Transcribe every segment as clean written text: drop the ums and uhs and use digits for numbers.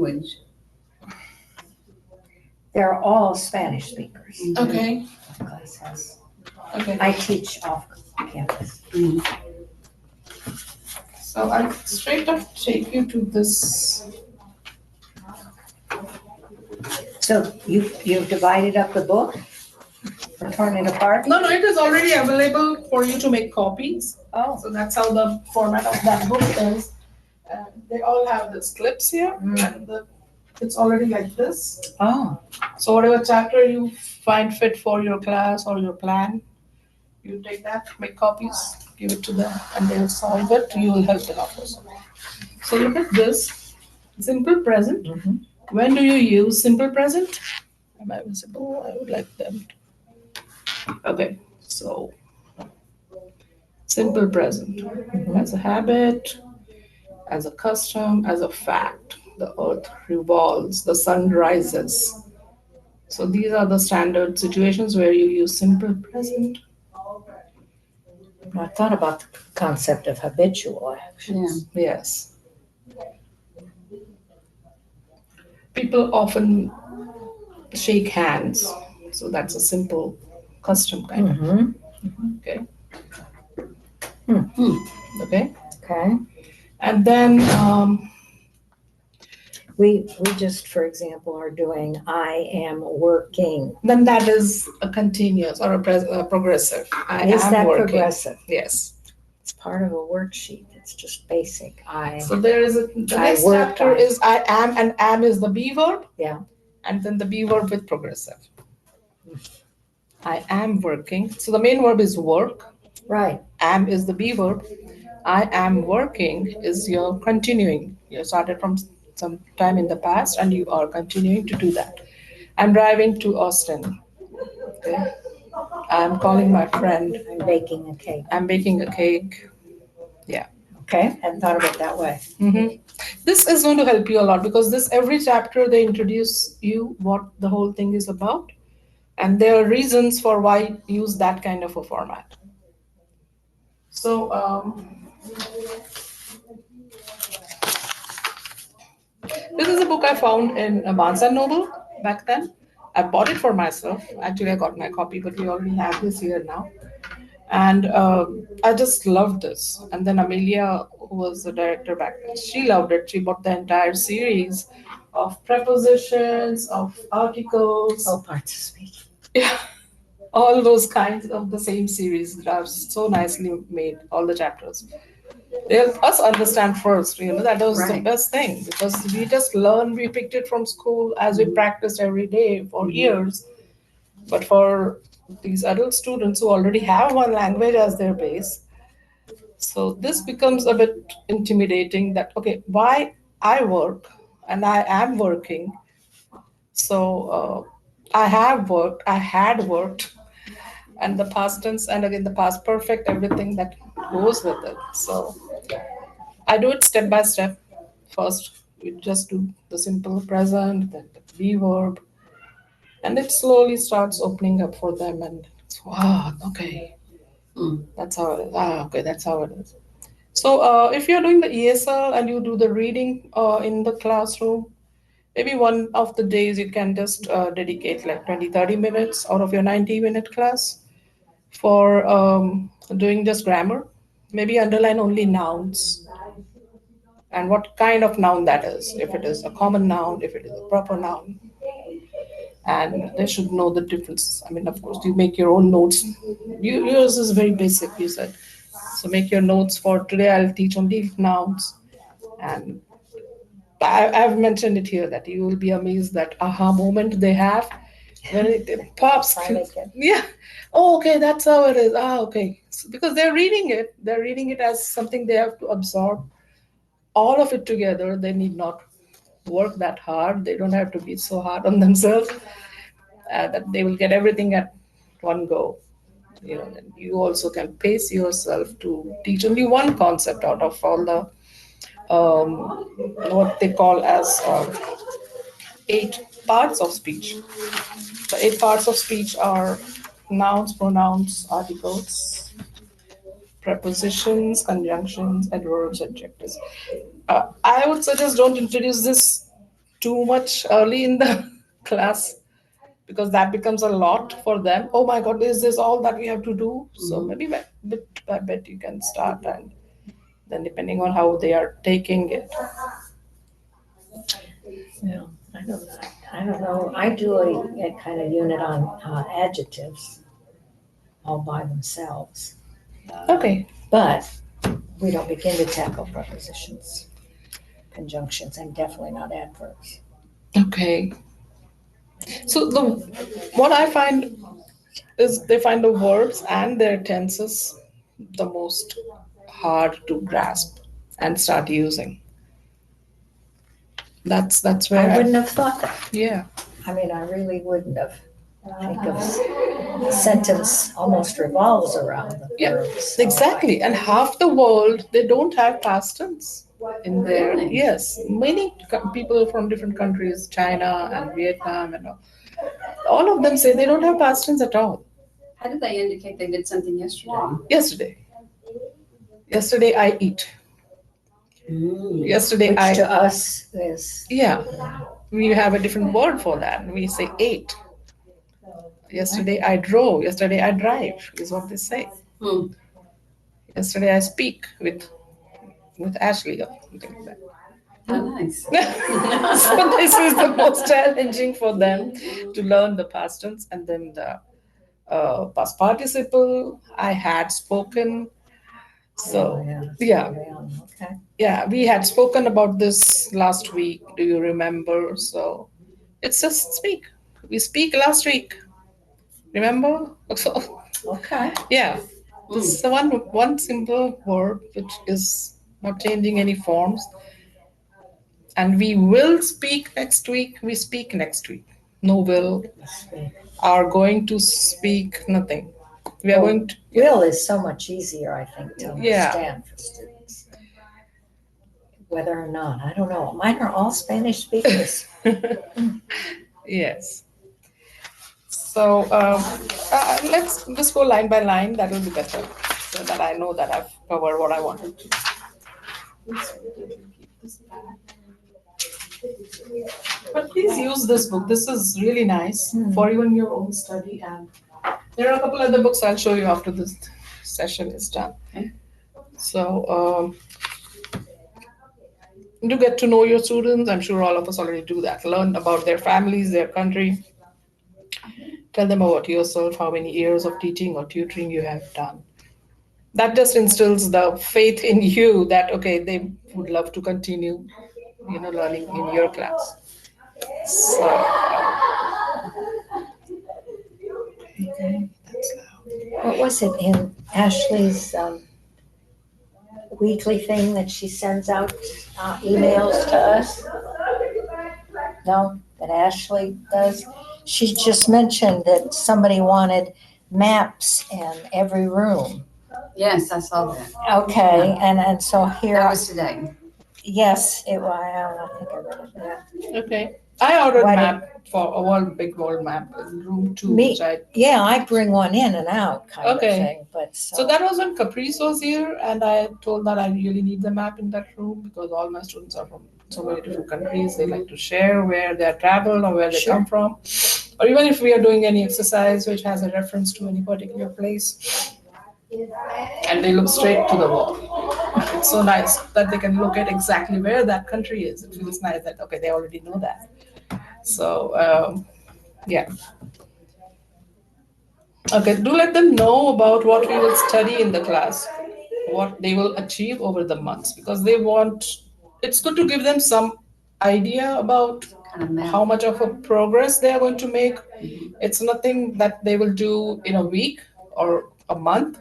language. They're all Spanish speakers. Okay, Class has. okay. I teach off campus. So I'll straight up take you to this. So you've divided up the book or torn it apart? No, it is already available for you to make copies. Oh. So that's how the format of that book is. And they all have these clips here, and it's already like this. Oh. So whatever chapter you find fit for your class or your plan, you take that, make copies, give it to them, and they'll solve it. You will help them out also. So look at this simple present. Mhm. When do you use simple present? Am I visible? I would like them to. Okay, so simple present as a habit, as a custom, as a fact. The earth revolves, the sun rises. So these are the standard situations where you use simple present. I thought about the concept of habitual actions. Yes. People often shake hands. So that's a simple custom kind of. Mm-hmm. Okay. Hmm. Okay. Okay. And then We just, for example, are doing I am working. then that is a continuous or a progressive. I Is am that working. progressive? Yes. It's part of a worksheet. It's just basic. So there is the I next work, chapter I- is I am, and am is the be verb. Yeah. And then the be verb with progressive. I am working. So the main verb is work. Right. Am is the be verb. I am working is your continuing. You started from some time in the past and you are continuing to do that. I'm driving to Austin. Okay. I'm calling my friend. I'm baking a cake. I'm baking a cake. Yeah. Okay. Hadn't thought of it that way. This is going to help you a lot because this every chapter they introduce you what the whole thing is about, and there are reasons for why use that kind of a format. So this is a book I found in Barnes and Noble back then. I bought it for myself. Actually, I got my copy, but we already have this here now. And I just loved this. And then Amelia, who was the director back then, she loved it. She bought the entire series of prepositions, of articles, Oh, parts of speech. yeah, all those kinds of the same series that are so nicely made, all the chapters. They help us understand first, that was the Right. best thing because we just learned, we picked it from school as we practiced every day for years. But for these adult students who already have one language as their base, so this becomes a bit intimidating that, okay, why I work and I am working. So I have worked, I had worked, and the past tense, and again the past perfect, everything that goes with it. So I do it step by step. First, we just do the simple present, then the be verb, and it slowly starts opening up for them. And it's, wow, okay, that's how it is. Okay, that's how it is. So, if you're doing the ESL and you do the reading in the classroom, maybe one of the days you can just dedicate like 20-30 minutes out of your 90-minute class for doing just grammar. Maybe underline only nouns and what kind of noun that is. If it is a common noun, if it is a proper noun, and they should know the difference. I mean, of course, you make your own notes. Yours is very basic, you said. So make your notes for today. I'll teach only nouns, and I've mentioned it here that you will be amazed that aha moment they have when it pops. Finally get- Yeah. Oh, okay, that's how it is. Okay. So, because they're reading it as something they have to absorb all of it together. They need not work that hard. They don't have to be so hard on themselves. That they will get everything at one go. And you also can pace yourself to teach only one concept out of all the what they call as 8 parts of speech. The 8 parts of speech are nouns, pronouns, articles, prepositions, conjunctions, adverbs, adjectives. I would suggest don't introduce this too much early in the class because that becomes a lot for them. Oh my God, is this all that we have to do? So maybe bit by bit you can start, and then depending on how they are taking it. No, I don't know. I do a kind of unit on adjectives all by themselves. Okay. But we don't begin to tackle prepositions, conjunctions, and definitely not adverbs. Okay. So the what I find is they find the verbs and their tenses the most hard to grasp and start using. That's I where wouldn't have thought that. yeah. I mean, I really wouldn't have. I think of sentence almost revolves around the Yeah, verbs. So exactly. And half the world they don't have past tense in their Really? yes. Many people from different countries, China and Vietnam and all of them say they don't have past tense at all. How did they indicate they did something yesterday? Yesterday. Yesterday I eat. Yesterday which I to us is yeah. We have a different word for that. We say ate. Yesterday I drove. Yesterday I drive is what they say. Hmm. Yesterday I speak with Ashley or something like that. How nice. So this is the most challenging for them to learn the past tense and then the past participle. I had spoken. So yeah, Okay. yeah, we had spoken about this last week. Do you remember? So it's just speak. We speak last week. Remember? So Okay. yeah, this is the one simple word which is not changing any forms. And we will speak next week. We speak next week. No will. Are going to speak nothing. We are Well, going to will is so much easier, I think, to yeah. understand for students. Whether or not, I don't know. Mine are all Spanish speakers. Yes. So let's just go line by line. That will be better, so that I know that I've covered what I wanted to. But please use this book. This is really nice for even your own study. And there are a couple other books I'll show you after this session is done. Okay. So you get to know your students. I'm sure all of us already do that. Learn about their families, their country. Tell them about yourself, how many years of teaching or tutoring you have done. That just instills the faith in you that okay, they would love to continue, learning in your class. So Okay. that's loud. What was it in Ashley's weekly thing that she sends out emails to us? No, that Ashley does? She just mentioned that somebody wanted maps in every room. Yes, I saw that. Okay, and so here, That was today. yes, I think I read it, yeah. Okay. I ordered Why map for a big world map in room 2, Me- which I Yeah, I bring one in and out kind of Okay. thing, but so that was when Caprice was here, and I told that I really need the map in that room because all my students are from so many different countries. They like to share where they are traveled or where they Sure. come from, or even if we are doing any exercise which has a reference to any particular place, and they look straight to the wall. It's so nice that they can look at exactly where that country is. It feels nice that okay, they already know that. So yeah. Okay, do let them know about what we will study in the class, what they will achieve over the months, because they want, it's good to give them some idea about Kind of map. how much of a progress they are going to make. It's nothing that they will do in a week or a month.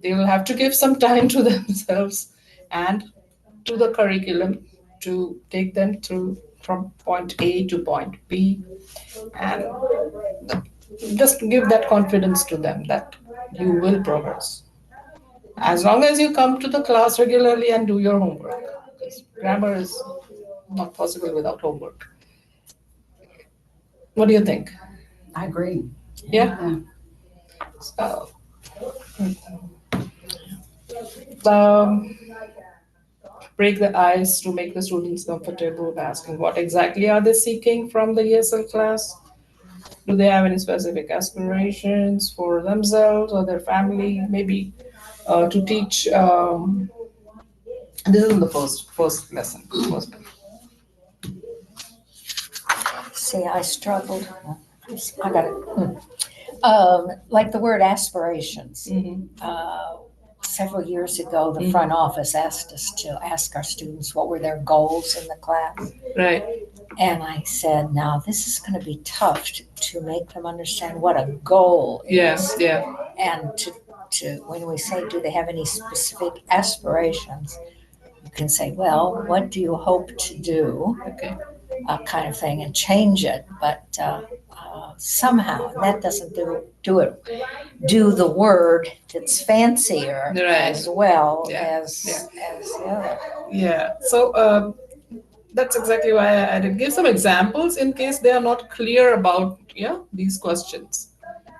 They will have to give some time to themselves and to the curriculum to take them through from point A to point B, and just give that confidence to them that you will progress as long as you come to the class regularly and do your homework, because grammar is not possible without homework. What do you think? I agree. Yeah. Yeah. um, break the ice to make the students comfortable, asking what exactly are they seeking from the ESL class. Do they have any specific aspirations for themselves or their family? Maybe to teach. This is the first lesson. First. See, I struggled. I got it. Like the word aspirations. Mhm. Several years ago, the front office asked us to ask our students what were their goals in the class. Right. And I said, now this is going to be tough to make them understand what a goal is. Yes. Yeah. And to when we say, do they have any specific aspirations? You can say, well, what do you hope to do? Okay. Kind of thing, and change it. But somehow that doesn't do the word that's fancier Right. as well Yeah. as the other. Yeah. So that's exactly why I added. Give some examples in case they are not clear about these questions.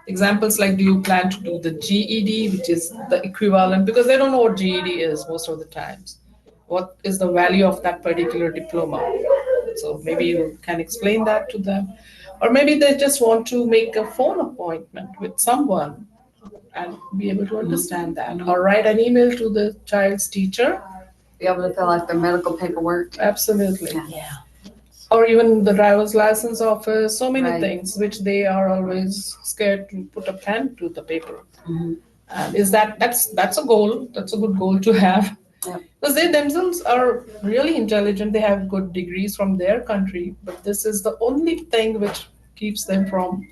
Examples like, do you plan to do the GED, which is the equivalent, because they don't know what GED is most of the times. What is the value of that particular diploma? So maybe you can explain that to them. Or maybe they just want to make a phone appointment with someone and be able to understand that. Or write an email to the child's teacher. Be able to fill out their medical paperwork. Absolutely. Yeah. Or even the driver's license office, so many Right. things which they are always scared to put a pen to the paper. Mhm. And that's a goal. That's a good goal to have. Yep. Because they themselves are really intelligent. They have good degrees from their country, but this is the only thing which keeps them from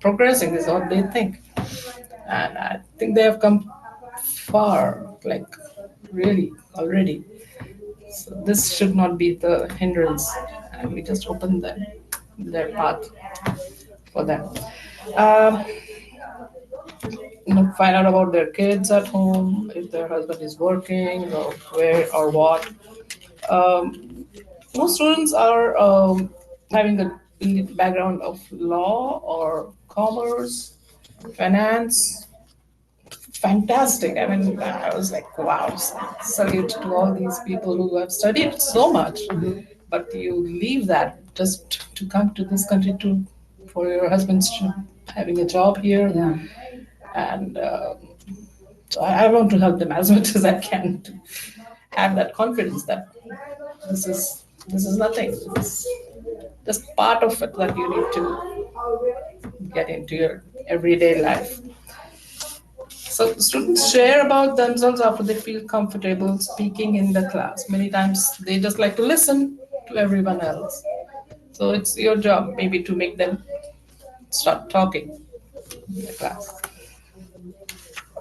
progressing. Is what they think, and I think they have come far, like really already. So this should not be the hindrance, and we just open their path for them. Um, find out about their kids at home, if their husband is working or where or what. Most students are having a background of law or commerce, finance. Fantastic. I mean, I was like, wow, salute to all these people who have studied so much, but you leave that just to come to this country for your husband's having a job here. Yeah. And so I want to help them as much as I can to have that confidence that this is nothing. This is just part of it that you need to get into your everyday life. So students share about themselves after they feel comfortable speaking in the class. Many times they just like to listen to everyone else. So it's your job maybe to make them start talking in the class.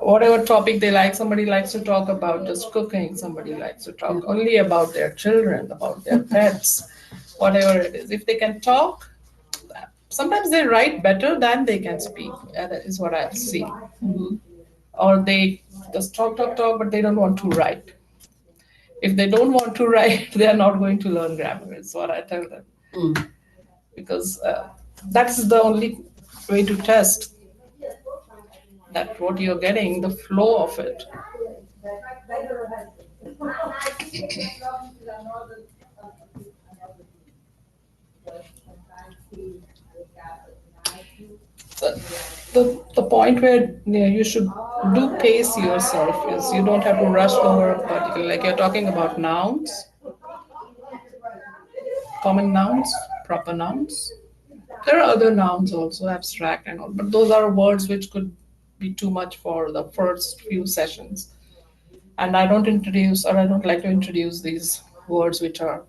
Whatever topic they like, somebody likes to talk about just cooking, somebody likes to talk only about their children, about their pets, whatever it is. If they can talk, sometimes they write better than they can speak. That is what I've seen. Or they just talk, but they don't want to write. If they don't want to write, they are not going to learn grammar, is what I tell them. Mm. Because that's the only way to test that what you're getting, the flow of it. The point where you should do pace yourself is you don't have to rush over a particular, like you're talking about nouns, common nouns, proper nouns. There are other nouns also, abstract and all, but those are words which could be too much for the first few sessions. And I don't like to introduce these words which are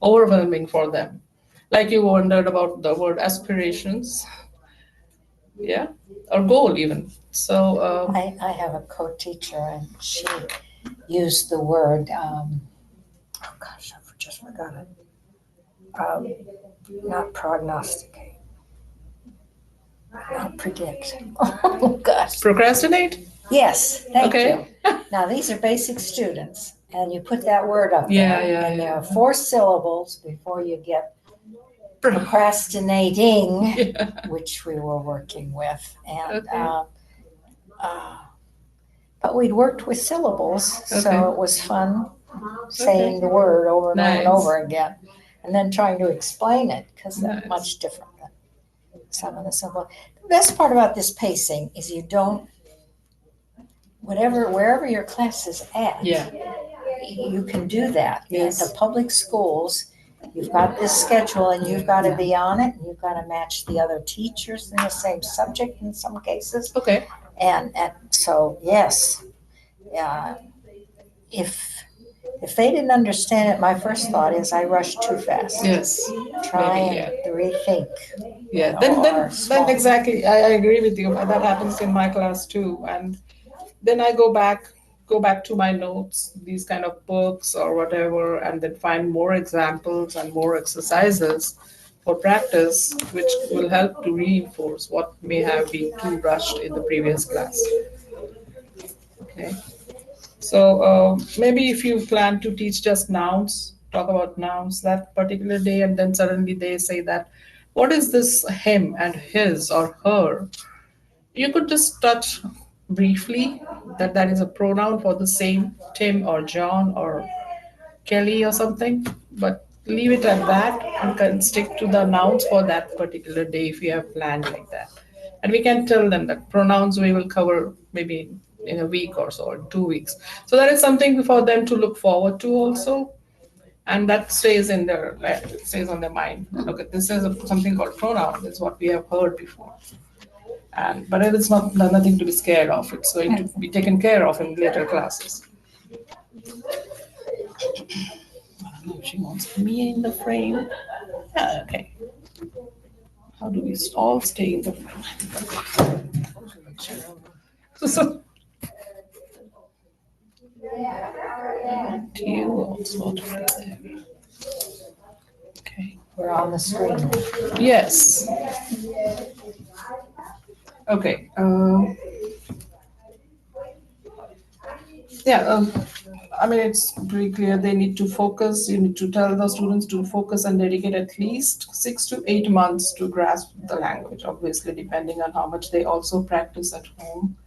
overwhelming for them. Like you wondered about the word aspirations, yeah, or goal even. So, I have a co-teacher and she used the word, oh gosh, I just forgot it. Not prognosticate. Not predict. Oh gosh. procrastinate? Yes, thank Okay. you. Now, these are basic students and you put that word up Yeah, there. yeah, And yeah. there are 4 syllables before you get procrastinating, Yeah. which we were working with. And Okay. but we'd worked with syllables, so Okay. it was fun saying the word over and over and Nice. over again, and then trying to explain it because they're Nice. much different than some of the simple. The best part about this pacing is you don't, wherever your class is at, Yeah. you can do that. Yes. At the public schools, you've got this schedule and you've got to be on it, and you've got to match the other teachers in the same subject in some cases. Okay. And so, yes, uh, if they didn't understand it, my first thought is I rushed too fast. Yes. Try Maybe, and rethink. Yeah. Or Then small. exactly. I agree with you. That happens in my class too. And then I go back to my notes, these kind of books or whatever, and then find more examples and more exercises for practice, which will help to reinforce what may have been too rushed in the previous class. Okay. So maybe if you plan to teach just nouns, talk about nouns that particular day, and then suddenly they say that, what is this him and his or her? You could just touch briefly that that is a pronoun for the same Tim or John or Kelly or something, but leave it at that and can stick to the nouns for that particular day if you have planned like that. And we can tell them that pronouns we will cover maybe in a week or so, or 2 weeks. So that is something for them to look forward to also, and that stays in their stays on their mind. Okay, this is something called pronoun. This is what we have heard before, and but it is nothing to be scared of. It's going to be taken care of in later classes. I don't know if she wants me in the frame. Yeah, okay. How do we all stay in the frame? So, you also to be there. Okay. We're on the screen. Yes. Okay. Yeah. I mean, it's pretty clear they need to focus. You need to tell the students to focus and dedicate at least 6 to 8 months to grasp the language, obviously, depending on how much they also practice at home.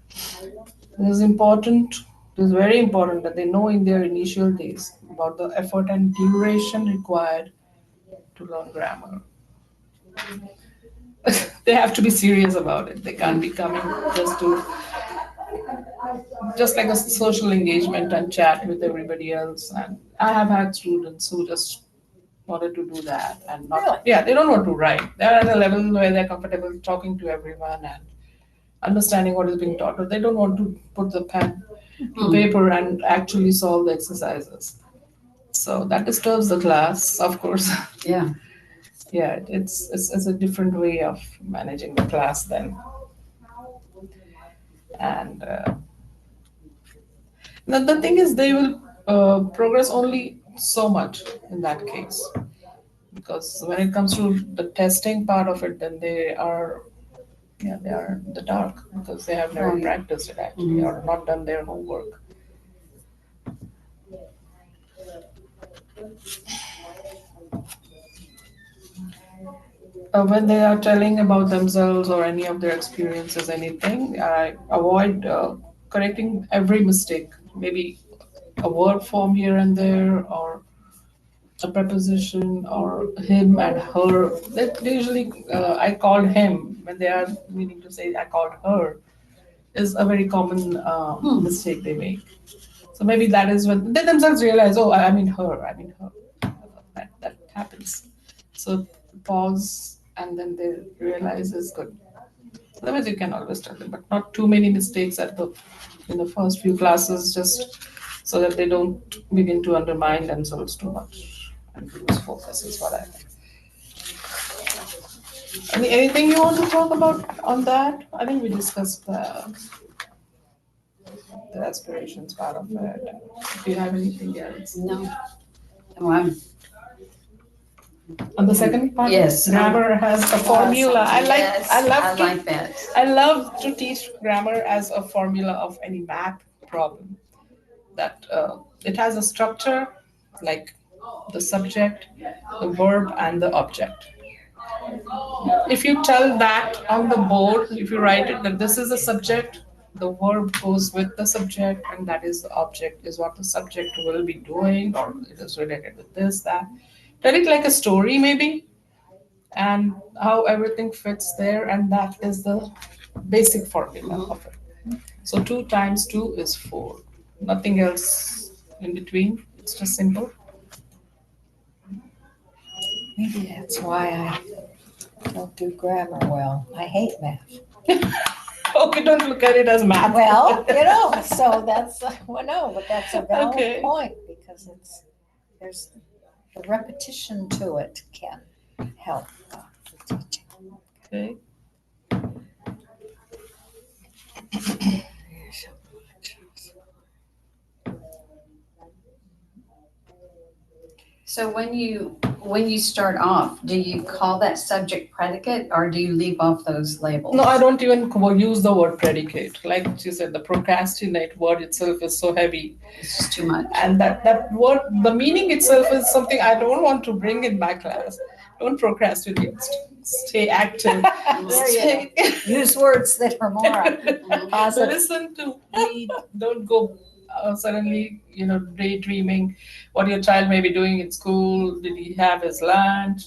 It is important, it is very important that they know in their initial days about the effort and duration required to learn grammar. They have to be serious about it. They can't be coming just to just like a social engagement and chat with everybody else. And I have had students who just wanted to do that and not, Really? yeah, they don't want to write. They're at a level where they're comfortable talking to everyone and understanding what is being taught, but they don't want to put the pen to paper and actually solve the exercises. So that disturbs the class, of course. Yeah. Yeah, it's a different way of managing the class then. And the thing is, they will progress only so much in that case. Because when it comes to the testing part of it, then they are in the dark because they have never Right. practiced it actually or not done their homework. When they are telling about themselves or any of their experiences, anything, I avoid correcting every mistake. Maybe a word form here and there, or a preposition, or him and her. That usually I called him when they are meaning to say I called her is a very common mistake they make. So maybe that is when they themselves realize, oh, I mean her, I mean her. That happens. So pause and then they realize is good. Otherwise, you can always tell them, but not too many mistakes at the in the first few classes, just so that they don't begin to undermine themselves too much and lose focus. Is what I think. Anything you want to talk about on that? I think we discussed the aspirations part of it. If you have anything else. No. Oh, I'm, On the second part, Yes. grammar has a formula. yes, I love I to like that. I love to teach grammar as a formula of any math problem. That it has a structure like the subject, the verb, and the object. If you tell that on the board, if you write it that this is the subject, the verb goes with the subject, and that is the object, is what the subject will be doing, or it is related with this, that. Tell it like a story, maybe, and how everything fits there, and that is the basic formula of it. So 2 times 2 is 4. Nothing else in between. It's just simple. Maybe that's why I don't do grammar well. I hate math. Okay, don't look at it as math. Well, so that's, well, no, but that's a valid Okay. point because there's the repetition to it can help the teaching. Okay. So when you start off, do you call that subject predicate or do you leave off those labels? No, I don't even use the word predicate. Like you said, the procrastinate word itself is so heavy. It's just too much. And that word, the meaning itself is something I don't want to bring in my class. Don't procrastinate. Stay active. There you go. Use words that are more Mhm. positive. Listen to read. Don't go suddenly, daydreaming what your child may be doing in school. Did he have his lunch?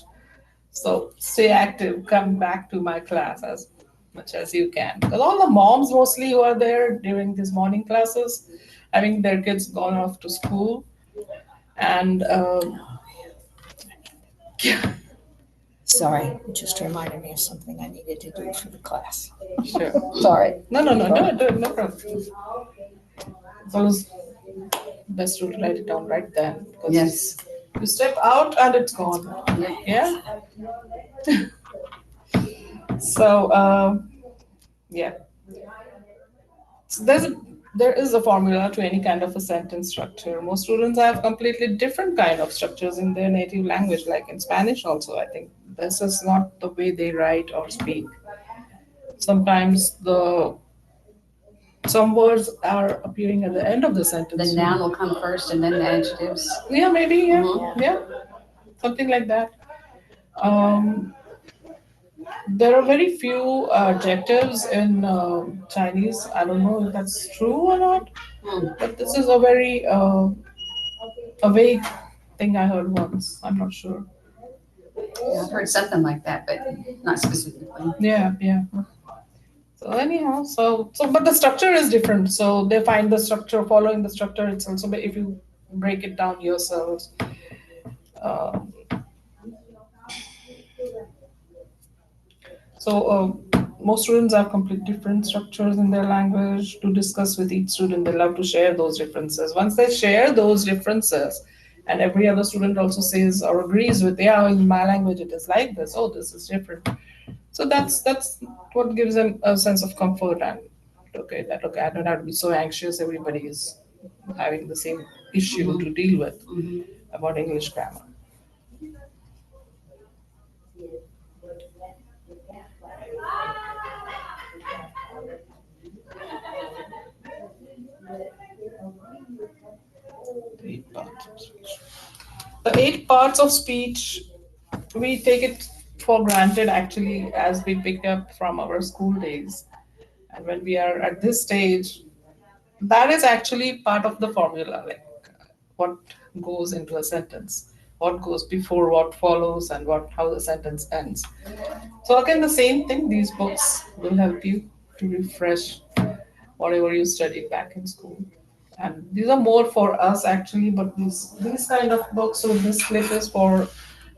So stay active. Come back to my class as much as you can. Because all the moms mostly who are there during these morning classes, having their kids gone off to school, and yeah, Sorry, it just reminded me of something I needed to do for the class. sure. Sorry. No, no problem. It's always best to write it down right then. Because Yes. you step out and it's gone. Yeah. So yeah. So there is a formula to any kind of a sentence structure. Most students have completely different kind of structures in their native language, like in Spanish also. I think this is not the way they write or speak. Sometimes the some words are appearing at the end of the The sentence. noun will come first and then the adjectives. Yeah, maybe, yeah, Mhm. yeah, something like that. Um, there are very few adjectives in Chinese. I don't know if that's true or not, Hmm. but this is a vague thing I heard once. I'm not sure. Yeah, I've heard something like that, but not specifically. Yeah, yeah. So anyhow, but the structure is different. So they find the structure following the structure itself. So if you break it down yourselves, um, most students have complete different structures in their language to discuss with each student. They love to share those differences. Once they share those differences, and every other student also says or agrees with, yeah, in my language it is like this. Oh, this is different. So that's what gives them a sense of comfort and okay, I don't have to be so anxious. Everybody is having the same issue to deal with Mhm. about English grammar. The 8 parts of speech. The 8 parts of speech, we take it for granted actually as we pick up from our school days. And when we are at this stage, that is actually part of the formula, like what goes into a sentence, what goes before, what follows, and what how the sentence ends. So again, the same thing. These books will help you to refresh whatever you studied back in school. And these are more for us actually, but these kind of books with this clip is for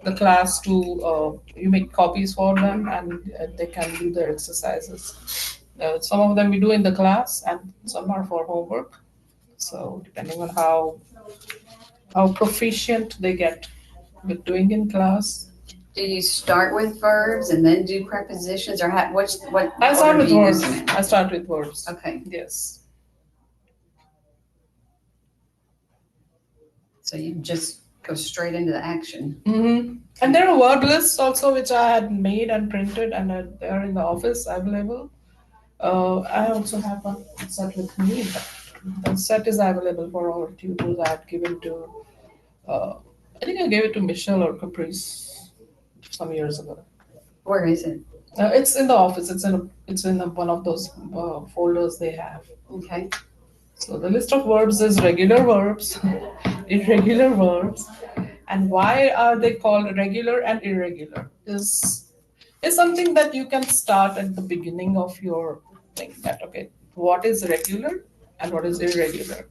the class to you make copies for them and they can do their exercises. Some of them we do in the class and some are for homework. So depending on how proficient they get with doing in class. Do you start with verbs and then do prepositions, or what I start order with do you words. use them in? I start with words. Okay, Yes. so you just go straight into the action. And there are word lists also which I had made and printed and they're in the office available. I also have one set with me. The set is available for our tutors. I had given to, uh, I think I gave it to Michelle or Caprice some years ago. Where is it? It's in the office. One of those folders they have. Okay. So the list of verbs is regular verbs, irregular verbs, and why are they called regular and irregular is something that you can start at the beginning of your thing. That okay, what is regular and what is irregular.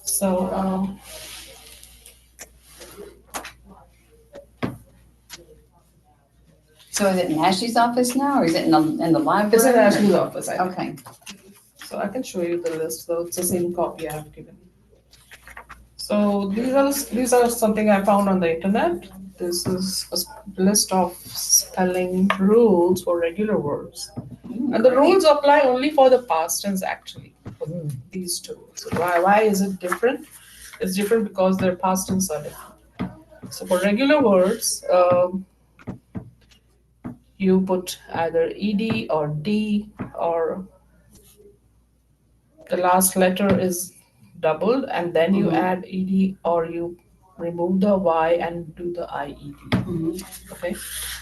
So So is it in Ashley's office now, or is it in the library? it's in Ashley's office. I think. Okay. So I can show you the list. So it's the same copy I have given. So these are something I found on the internet. This is a list of spelling rules for regular verbs. And the Great. rules apply only for the past tense actually, for these two. So why is it different? It's different because their past tense are different. So for regular words, you put either ed or d, or the last letter is doubled and then you Mhm. add ed, or you remove the y and do the ied. Mhm. Okay,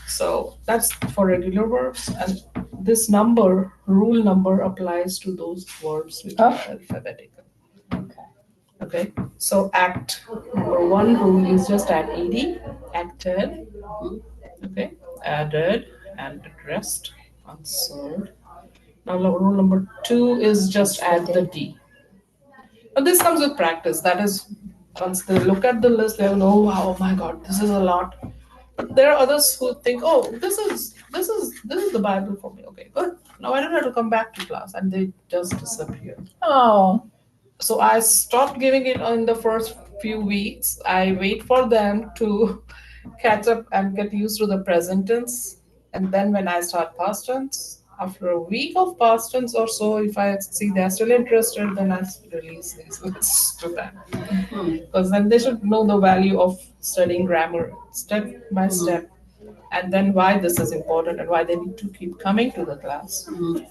so that's for regular verbs, and this number, rule number, applies to those verbs which are alphabetical. Okay. Okay, so act number one rule is just add ed, acted, okay, added and addressed, answered. Now rule number two is just add the d. But this comes with practice. That is, once they look at the list, they'll know, oh my god, this is a lot. But there are others who think, oh, this is the Bible for me. Okay, good. Now I don't have to come back to class, and they just disappear. Oh, So I stopped giving it in the first few weeks. I wait for them to catch up and get used to the present tense. And then when I start past tense, after a week of past tense or so, if I see they're still interested, then I release these lists to them. Mhm. Because then they should know the value of studying grammar step by step, and then why this is important and why they need to keep coming to the class. Mhm.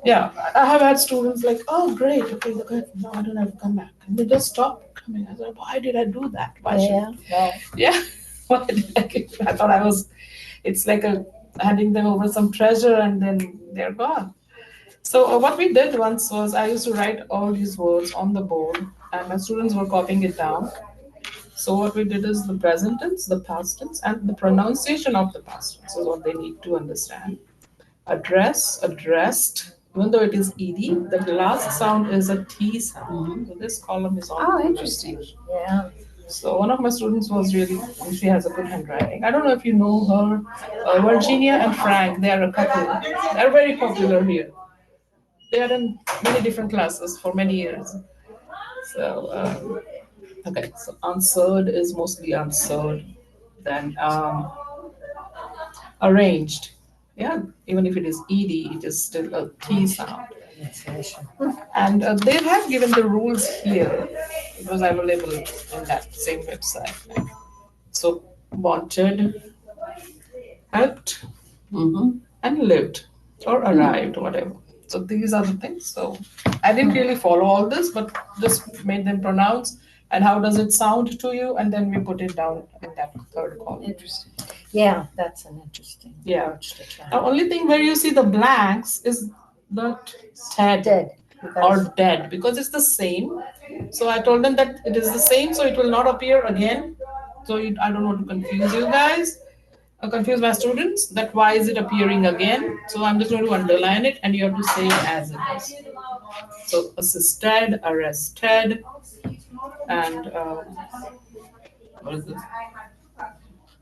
Yeah, I have had students like, oh, great, okay, good, now I don't have to come back. And they just stop coming. I said, why did I do that? Why should, yeah, well, yeah, why did I thought I was, it's like a handing them over some treasure and then they're gone. So what we did once was I used to write all these words on the board and my students were copying it down. So what we did is the present tense, the past tense, and the pronunciation of the past tense is what they need to understand. Address, addressed, even though it is ed, the last sound is a t sound. So this column is all Oh, interesting. pronunciation. yeah. So one of my students was really, she has a good handwriting. I don't know if you know her, Virginia and Frank. They are a couple. They're very popular here. They are in many different classes for many years. So okay, so answered is mostly answered. Then arranged. Yeah, even if it is ed, it is still a t sound. And they have given the rules here. It was available in that same website. So wanted, helped, Mhm. and lived or arrived, whatever. So these are the things. So I didn't really follow all this, but just made them pronounce and how does it sound to you, and then we put it down in that third column. Interesting. Yeah, that's an interesting Yeah. approach to try. The only thing where you see the blanks is the TED Dead. or dead because it's the same. So I told them that it is the same, so it will not appear again. So I don't want to confuse you guys, confuse my students. That why is it appearing again? So I'm just going to underline it, and you have to say it as it is. So assisted, arrested, and what is this?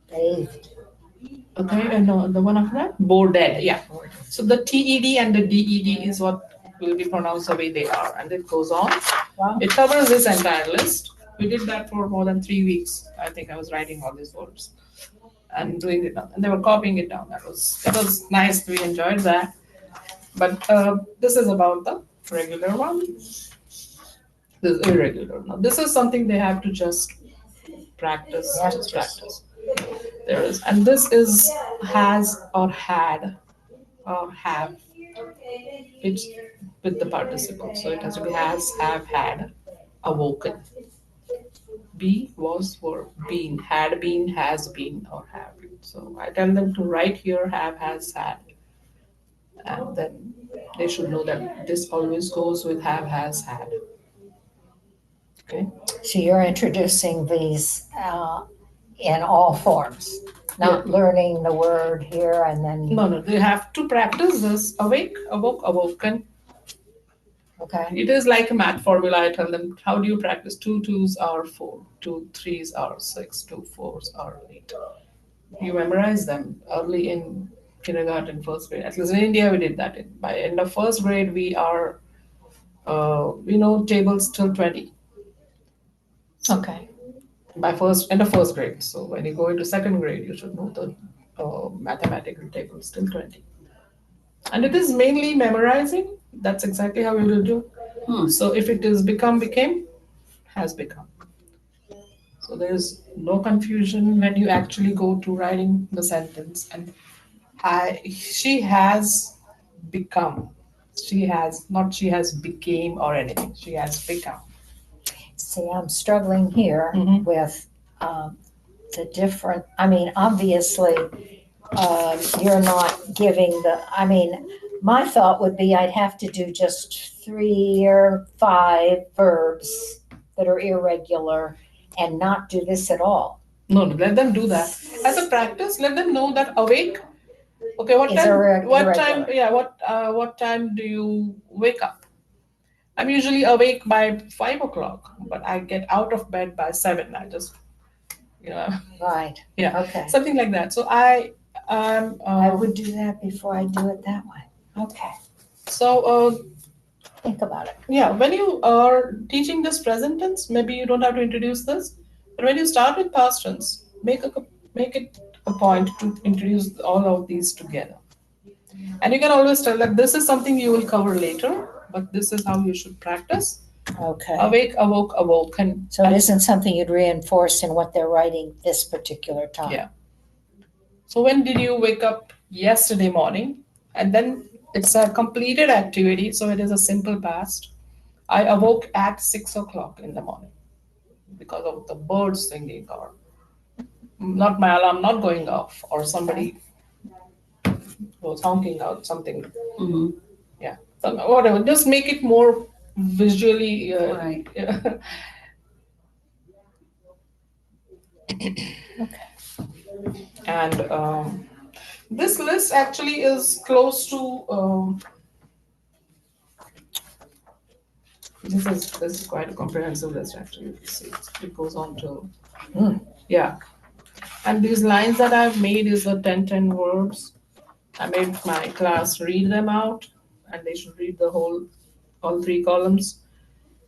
Bathed. Okay, and the one after that, boarded. Yeah. So the TED and the DED is what will be pronounced the way they are, and it goes on. Wow. It covers this entire list. We did that for more than 3 weeks. I think I was writing all these words and doing it down, and they were copying it down. That was nice. We enjoyed that. But this is about the regular one. This is irregular. Now this is something they have to just practice. Yeah, Just just- practice. There is, and this is has or had or have. It's with the participle, so it has to be has, have, had, awoken. Be was were been, had been, has been, or have been. So I tell them to write here have, has, had. And then they should know that this always goes with have, has, had. Okay? So you're introducing these in all forms, not learning the word here and then, No, they have to practice this awake, awoke, awoken. okay? It is like a math formula. I tell them, how do you practice? Two twos are four, two threes are six, two fours are eight. You memorize them early in kindergarten, first grade. At least in India, we did that. By end of first grade, we know tables till 20. Okay. By end of first grade. So when you go into second grade, you should know the mathematical tables till 20. And it is mainly memorizing. That's exactly how we will do. So if it is became, has become. So there's no confusion when you actually go to writing the sentence. And she has become. She has became or anything. She has become. See, I'm struggling here Mhm. with the different, I mean, obviously, you're not giving my thought would be I'd have to do just 3 or 5 verbs that are irregular and not do this at all. No, let them do that. As a practice, let them know that awake. Okay, what Is time? What irregular. time? Yeah, what time do you wake up? I'm usually awake by 5 o'clock, but I get out of bed by 7. I just, you know, Right, yeah, okay. something like that. So I would do that before I do it that way. Okay, so think about it. yeah, when you are teaching this present tense, maybe you don't have to introduce this, but when you start with past tense, make it a point to introduce all of these together. And you can always tell that this is something you will cover later, but this is how you should practice. Okay. Awake, awoke, awoken. So it isn't something you'd reinforce in what they're writing this particular time? Yeah. So when did you wake up yesterday morning? And then it's a completed activity, so it is a simple past. I awoke at 6 o'clock in the morning because of the birds singing, or not my alarm not going off, or somebody was honking out something. Mhm. Yeah, so whatever. Just make it more visually. Right. Yeah. Okay. And this list actually is close to. This is quite a comprehensive list actually. You see, it goes on to yeah. And these lines that I've made is the 10 words. I made my class read them out, and they should read the all 3 columns,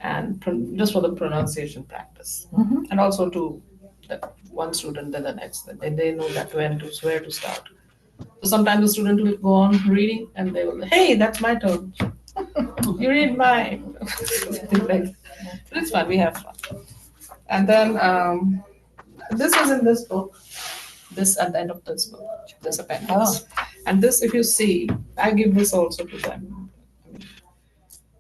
and just for the pronunciation practice, and also to that one student, then the next, then they know that where to start. So sometimes the student will go on reading, and they will, hey, that's my turn. You read mine. Something like that. But it's fun. We have fun. And then this is in this book. This at the end of this book, this appendix. And this, if you see, I give this also to them.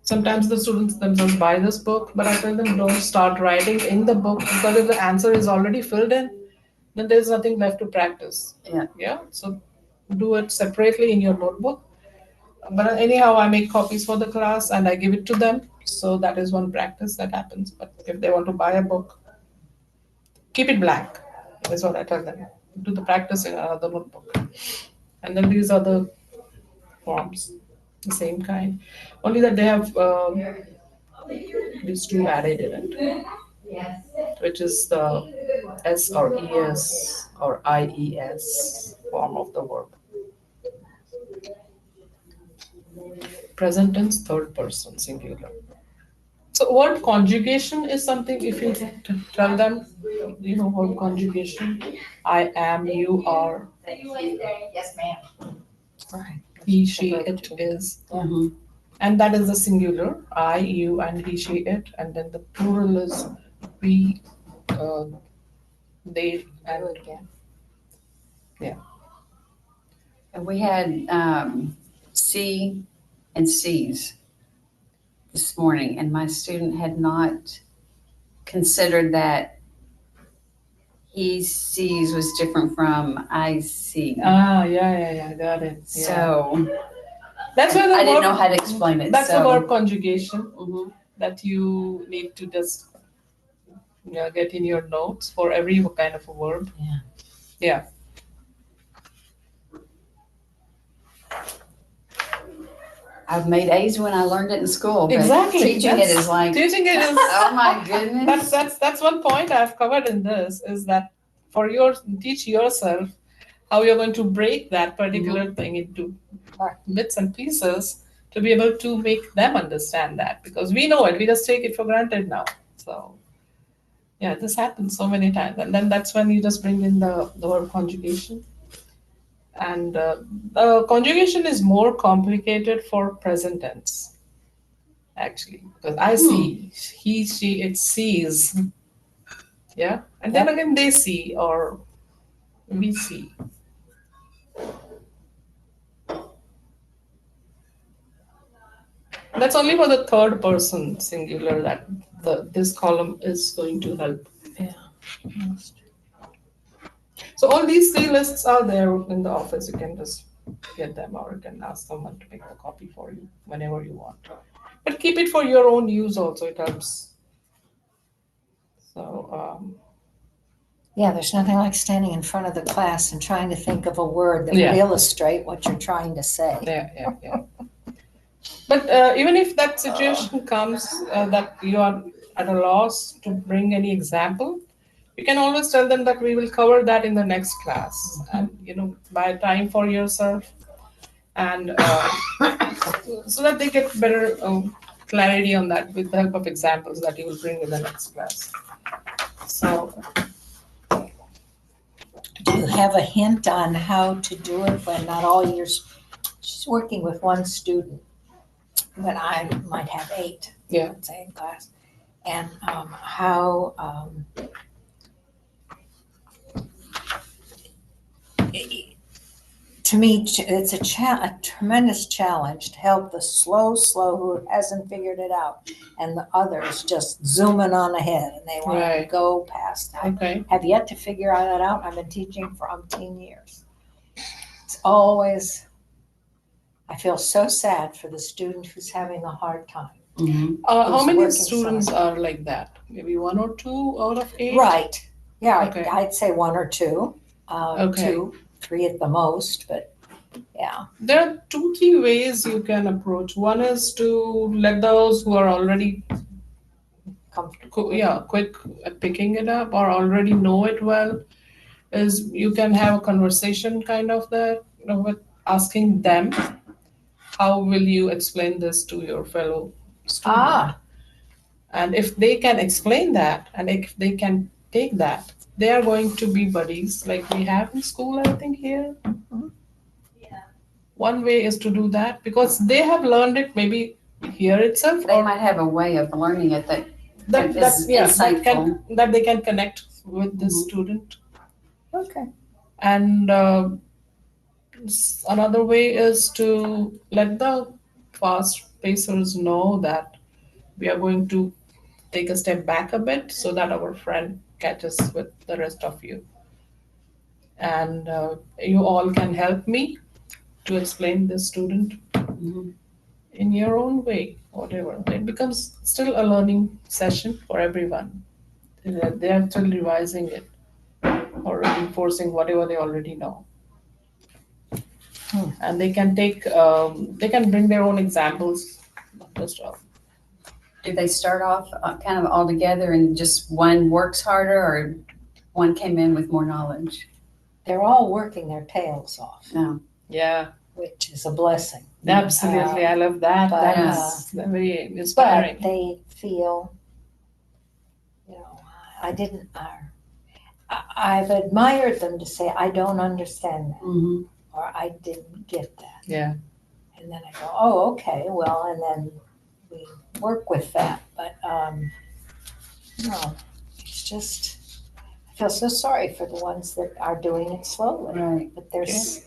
Sometimes the students themselves buy this book, but I tell them don't start writing in the book, because if the answer is already filled in, then there's nothing left to practice. Yeah. Yeah. So do it separately in your notebook. But anyhow, I make copies for the class and I give it to them. So that is one practice that happens. But if they want to buy a book, keep it blank. That's what I tell them. Do the practice in another notebook. And then these are the forms, the same kind. Only that they have these two added in it, which is the S or ES or IES form of the verb. Present tense, third person, singular. So word conjugation is something, if you tell them, word conjugation, I am, you are, Yes, ma'am. Right. he, she, it is. Mhm. And that is the singular, I, you, and he, she, it. And then the plural is we, uh, they, and Again. yeah. And we had C and C's this morning, and my student had not considered that he sees was different from I see. Ah, yeah, got it. Yeah. So That's where the I didn't verb- know how to explain it, That's the so. verb conjugation Mhm. that you need to just get in your notes for every kind of a verb. Yeah. Yeah. I've made A's when I learned it in school, but Exactly. teaching it is like, Teaching it is oh my goodness. that's one point I've covered in this is that for your teach yourself how you're going to break that particular thing into Right. bits and pieces to be able to make them understand that because we know it, we just take it for granted now. So yeah, this happens so many times, and then that's when you just bring in the word conjugation. And the conjugation is more complicated for present tense, actually, because I see, he, she, it sees, yeah, and then Yep. again they see or we see. That's only for the third person singular that this column is going to help. Yeah. So all these three lists are there in the office. You can just get them or you can ask someone to make a copy for you whenever you want. But keep it for your own use also, it helps. So, Yeah, there's nothing like standing in front of the class and trying to think of a word that Yeah. would illustrate what you're trying to say. yeah. But even if that situation comes that you are at a loss to bring any example, you can always tell them that we will cover that in the next class, and buy time for yourself, and so that they get better clarity on that with the help of examples that you will bring in the next class. So Do you have a hint on how to do it when not all she's working with one student, but I might have 8, yeah, let's say, in class. And how, to me, it's a tremendous challenge to help the slow who hasn't figured it out, and the others just zooming on ahead and they want to Right. go past. I okay, have yet to figure that out. I've been teaching for umpteen years. It's always, I feel so sad for the student who's having a hard time. Mhm. how Who's many working so students are like that? Maybe 1 or 2 out of 8. Right. Yeah, Okay. I'd say 1 or 2, Okay. 2, 3 at the most, but yeah. There are 2, 3 ways you can approach. One is to let those who are already Comfortable. quick at picking it up or already know it well, is you can have a conversation kind of that, with asking them, how will you explain this to your fellow student? Ah, And if they can explain that and if they can take that, they are going to be buddies like we have in school, I think here. Mhm. One way is to do that because they have learned it maybe here itself They or might have a way of learning it that that is insightful. that they can connect with this Mhm. student. okay. And another way is to let the fast pacers know that we are going to take a step back a bit so that our friend catches with the rest of you. And you all can help me to explain this student Mhm. in your own way, whatever. It becomes still a learning session for everyone. They are still revising it or reinforcing whatever they already know. And they can they can bring their own examples, not just Do they start off kind of all together and just one works harder or one came in with more knowledge? They're all working their tails off, No. yeah, which is a blessing. absolutely. I love that. but, That's very inspiring. But they feel, I didn't, I've admired them to say, I don't understand that, Mhm. or I didn't get that. Yeah. And then I go, oh, okay, well, and then we work with that. But no, it's just, I feel so sorry for the ones that are doing it slowly. Right. But there's,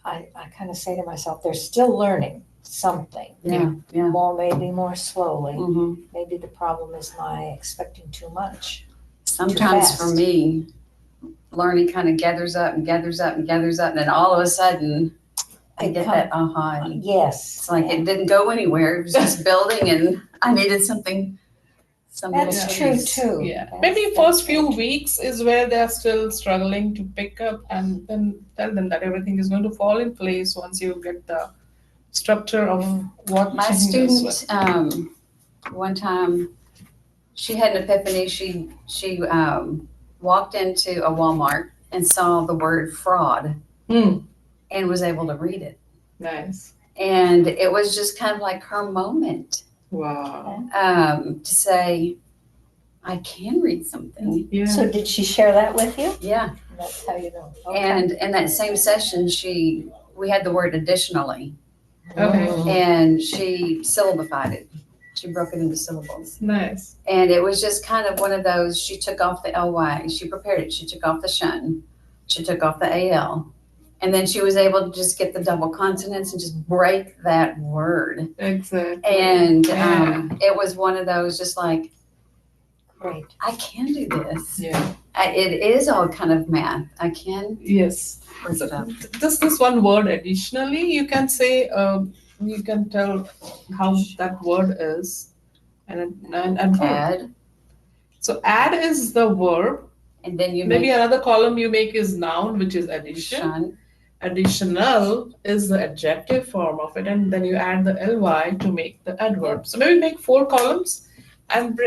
I kind of say to myself, they're still learning something. Yeah. Yeah. Maybe more slowly. Mhm. Maybe the problem is my expecting too much. Sometimes for fast. me, learning kind of gathers up and gathers up and gathers up, and then all of a sudden, I get that aha. And Yes. it's like it didn't go anywhere. It was just building, and I needed something. Some little That's true piece. too. Yeah, That's- maybe that's first very few true. weeks is where they're still struggling to pick up, and then tell them that everything is going to fall in place once you get the structure of what My changes with. student, one time, she had an epiphany. She walked into a Walmart and saw the word fraud Hmm, and was able to read it. nice. And it was just kind of like her moment Wow. to say, I can read something. Yeah. So did she share that with you? Yeah. That's how you know. Okay. And in that same session, we had the word additionally, Okay. and she syllabified it. She broke it into syllables. Nice. And it was just kind of one of those, she took off the ly, she prepared it, she took off the shun, she took off the al, and then she was able to just get the double consonants and just break that word. Exactly. And Yeah. it was one of those just like, Great. I can do this. Yeah. It is all kind of math. I can Yes. break it up. This one word additionally, you can say, you can tell how that word is, and verb. Add, So add is the verb. and then you Maybe make another column you make is noun, which is addition. shun. Additional is the adjective form of it, and then you add the ly to make the adverb. So maybe make 4 columns and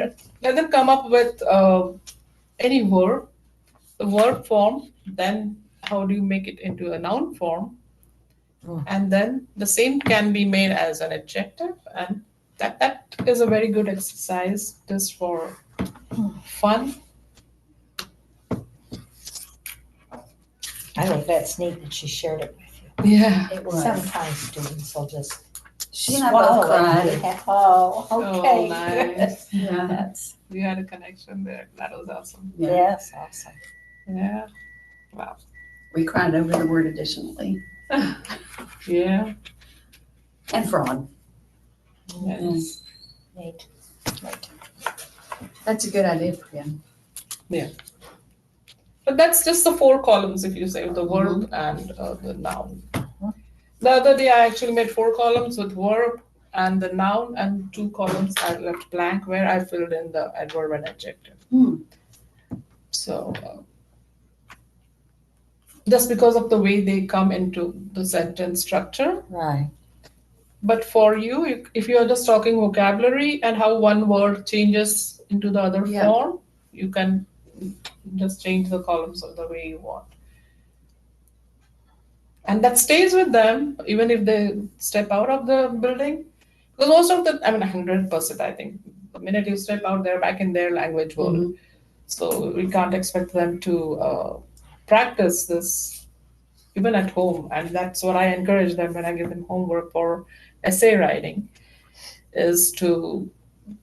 let them come up with any verb, the verb form. Then how do you make it into a noun form? And then the same can be made as an adjective, and that is a very good exercise just for fun. I think that's neat that she shared it with you. Yeah. It was. Sometimes students will just She and I swallow both it. cried. Oh, Oh, okay. nice. Yeah. That's, We had a connection there. That was awesome. Yeah. yes, awesome. Yeah. Wow. We cried over the word additionally. Yeah. And fraud. Yes. Neat. Neat. That's a good idea for you. But that's just the 4 columns if you say the verb and the noun. The other day I actually made 4 columns with verb and the noun, and 2 columns I left blank where I filled in the adverb and adjective. So just because of the way they come into the sentence structure. Right. But for you, if you are just talking vocabulary and how one word changes into the other Yeah. form, you can just change the columns of the way you want. And that stays with them even if they step out of the building. Because most of the, 100%, I think, the minute you step out, they're back in their language world. So we can't expect them to practice this even at home. And that's what I encourage them when I give them homework for essay writing, is to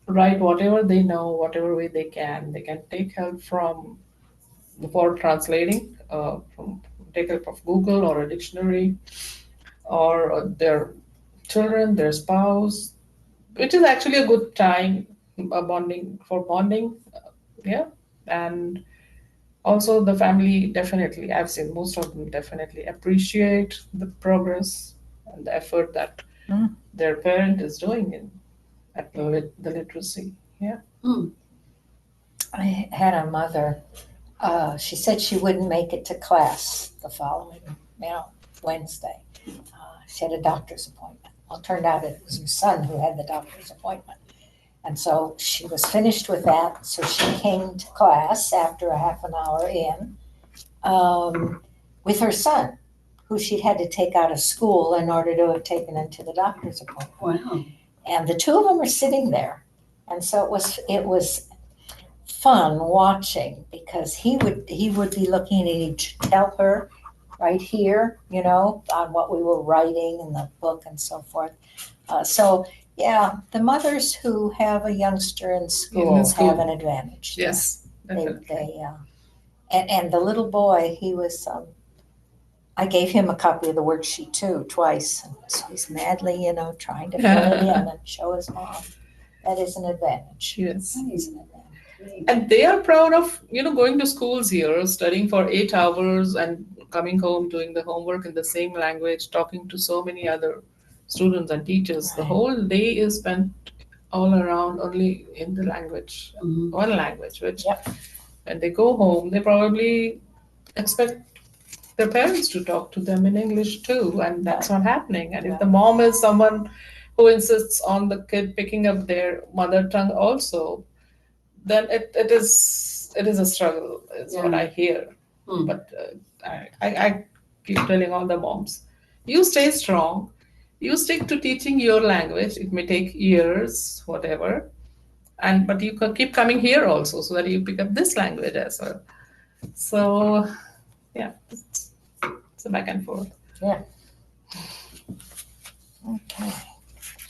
write whatever they know, whatever way they can. They can take help for translating, take help of Google or a dictionary, or their children, their spouse, which is actually a good time, bonding, yeah. And also the family, definitely, I've seen most of them definitely appreciate the progress and the effort that their parent is doing at the literacy. Yeah. I had a mother, she said she wouldn't make it to class the following, Wednesday. She had a doctor's appointment. Well, it turned out it was her son who had the doctor's appointment. And so she was finished with that, so she came to class after a half an hour in with her son, who she'd had to take out of school in order to have taken him to the doctor's appointment. Wow. And the 2 of them were sitting there. And so it was fun watching, because he would be looking and he'd tell her right here, on what we were writing in the book and so forth. So yeah, the mothers who have a youngster in school have an advantage. Yes, definitely. They and the little boy, he was, I gave him a copy of the worksheet too, twice. And so he's madly, trying to fill it in and show his mom. That is an advantage. Yes. That is an advantage. And they are proud of, going to schools here, studying for 8 hours and coming home, doing the homework in the same language, talking to so many other students and teachers. The Right. whole day is spent all around only in the language, Mhm. one language, which Yep. when they go home, they probably expect their parents to talk to them in English too, and that's not happening. And if the mom is someone who insists on the kid picking up their mother tongue also, then it is a struggle, is what Yeah. I hear. Hmm. But I keep telling all the moms, you stay strong, you stick to teaching your language. It may take years, whatever, and but you can keep coming here also so that you pick up this language as well. So yeah, it's a back and forth. Okay.